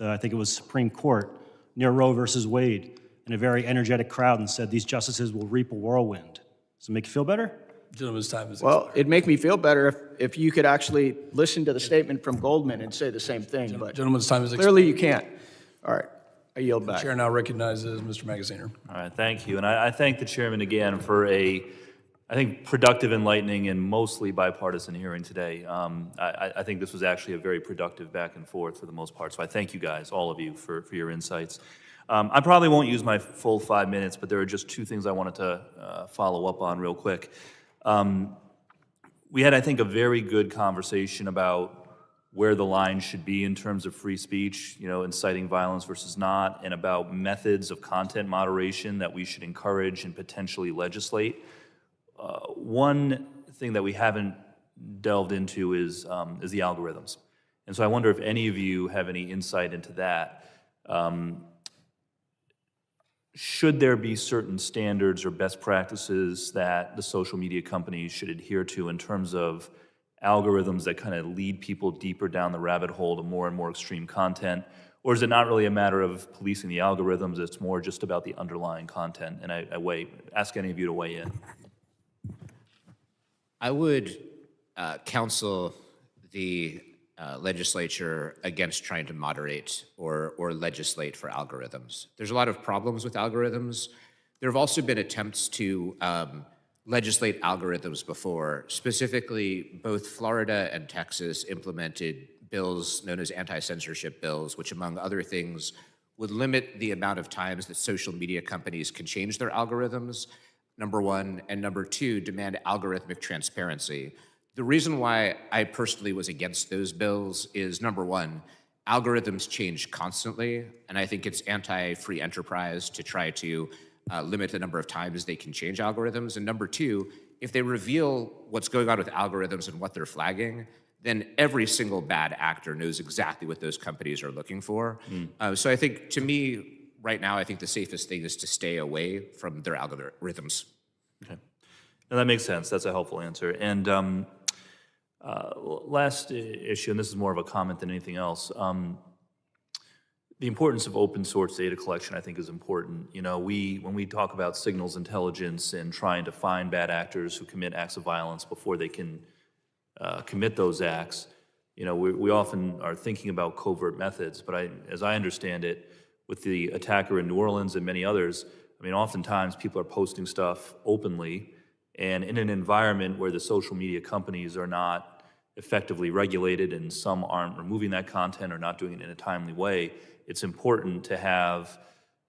I think it was Supreme Court near Roe versus Wade, in a very energetic crowd, and said these justices will reap a whirlwind. Does it make you feel better? Gentleman's time is Well, expired. it'd make me feel better if you could actually listen to the statement from Goldman and say the same thing, but Gentleman's time is expired. clearly you can't. All right, I yield back. Chair now recognizes Mr. Magaziner. All right, thank you. And I thank the chairman again for I think, productive, enlightening, and mostly bipartisan hearing today. I think this was actually a very productive back and forth for the most part. So I thank you guys, all of you, for your insights. I probably won't use my full 5 minutes, but there are just two things I wanted to follow up on real quick. We had, I think, a very good conversation about where the line should be in terms of free speech, inciting violence versus not, and about methods of content moderation that we should encourage and potentially legislate. One thing that we haven't delved into is the algorithms. And so I wonder if any of you have any insight into that. Should there be certain standards or best practices that the social media companies should adhere to in terms of algorithms that kind of lead people deeper down the rabbit hole to more and more extreme content? Or is it not really a matter of policing the algorithms, it's more just about the underlying content? And I ask any of you to weigh in. I would counsel the legislature against trying to moderate or legislate for algorithms. There's a lot of problems with algorithms. There have also been attempts to legislate algorithms before. Specifically, both Florida and Texas implemented bills known as anti-censorship bills, which, among other things, would limit the amount of times that social media companies can change their algorithms, number one, and number two, demand algorithmic transparency. The reason why I personally was against those bills is, number one, algorithms change constantly, and I think it's anti-free enterprise to try to limit the number of times they can change algorithms. And number two, if they reveal what's going on with algorithms and what they're flagging, then every single bad actor knows exactly what those companies are looking for. So I think, to me, right now, I think the safest thing is to stay away from their algorithms. Okay. Now that makes sense. That's a helpful answer. And last issue, and this is more of a comment than anything else, the importance of open source data collection, I think, is important. When we talk about signals intelligence and trying to find bad actors who commit acts of violence before they can commit those acts, we often are thinking about covert methods. But as I understand it, with the attacker in New Orleans and many others, oftentimes people are posting stuff openly, and in an environment where the social media companies are not effectively regulated and some aren't removing that content or not doing it in a timely way, it's important to have,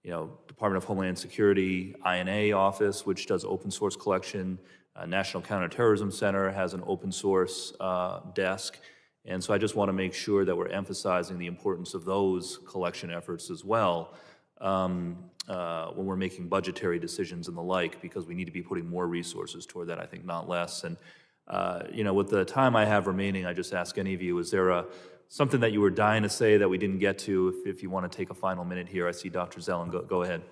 Department of Homeland Security, INA office, which does open source collection, National Counterterrorism Center has an open source desk, And so I just want to make sure that we're emphasizing the importance of those collection efforts as well when we're making budgetary decisions and the like, because we need to be putting more resources toward that, I think, not less. And, with the time I have remaining, I just ask any of you, is there something that you were dying to say that we didn't get to? If you want to take a final minute here, I see Dr. Zellen. Go ahead.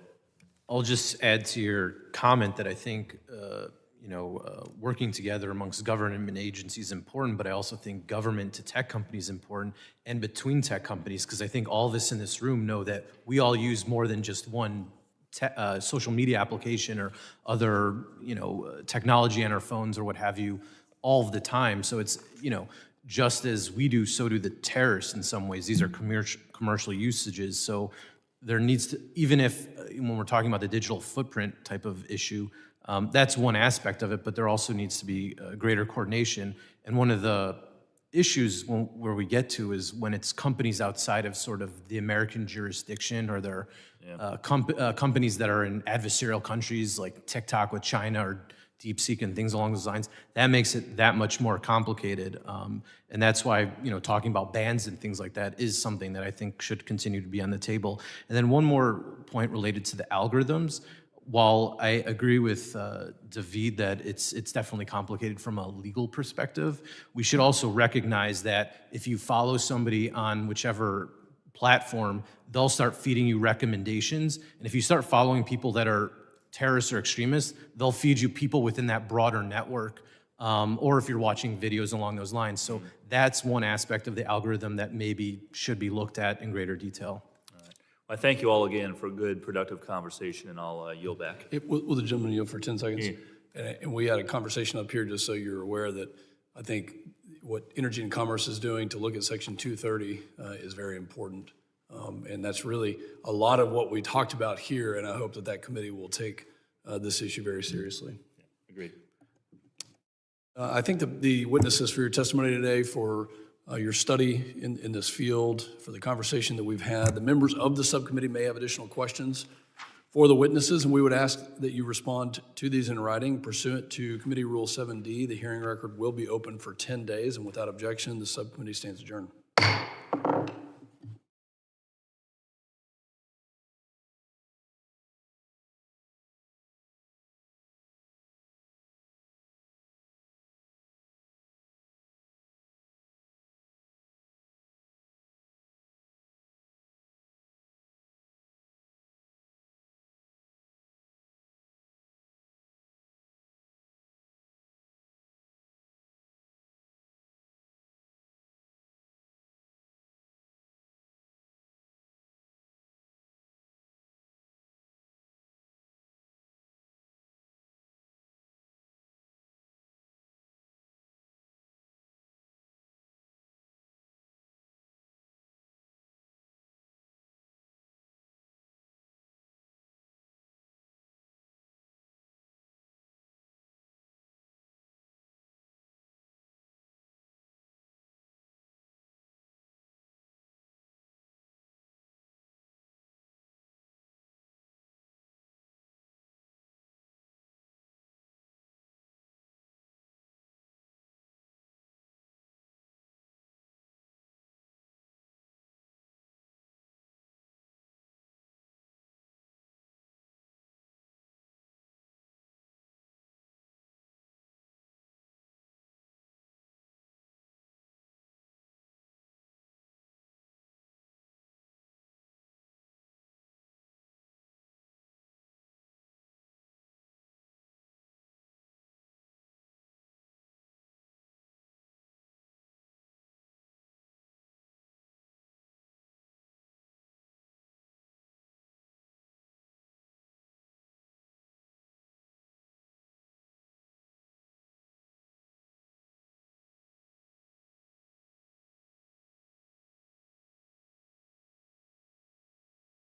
I'll just add to your comment that I think, working together amongst government agencies is important, but I also think government to tech companies is important, and between tech companies, because I think all of us in this room know that we all use more than just one social media application or other, technology on our phones or what have you all of the time. So it's, just as we do, so do the terrorists in some ways. These are commercial usages. So there needs to, even if, when we're talking about the digital footprint type of issue, that's one aspect of it, but there also needs to be greater coordination. And one of the issues where we get to is when it's companies outside of sort of the American jurisdiction, or they're companies that are in adversarial countries like TikTok with China or DeepSeek and things along those lines. That makes it that much more complicated. And that's why, talking about bans and things like that is something that I think should continue to be on the table. And then one more point related to the algorithms. While I agree with David that it's definitely complicated from a legal perspective, we should also recognize that if you follow somebody on whichever platform, they'll start feeding you recommendations. And if you start following people that are terrorists or extremists, they'll feed you people within that broader network, or if you're watching videos along those lines. So that's one aspect of the algorithm that maybe should be looked at in greater detail. I thank you all again for a good, productive conversation, and I'll yield back. Will the gentleman yield for 10 seconds? And we had a conversation up here, just so you're aware, that I think what Energy and Commerce is doing to look at Section 230 is very important. And that's really a lot of what we talked about here, and I hope that committee will take this issue very seriously. Yeah, agreed. I think the witnesses for your testimony today, for your study in this field, for the conversation that we've had, the members of the subcommittee may have additional questions for the witnesses, and we would ask that you respond to these in writing. Pursuant to Committee Rule 7D, the hearing record will be open for 10 days, and without objection, the subcommittee stands adjourned.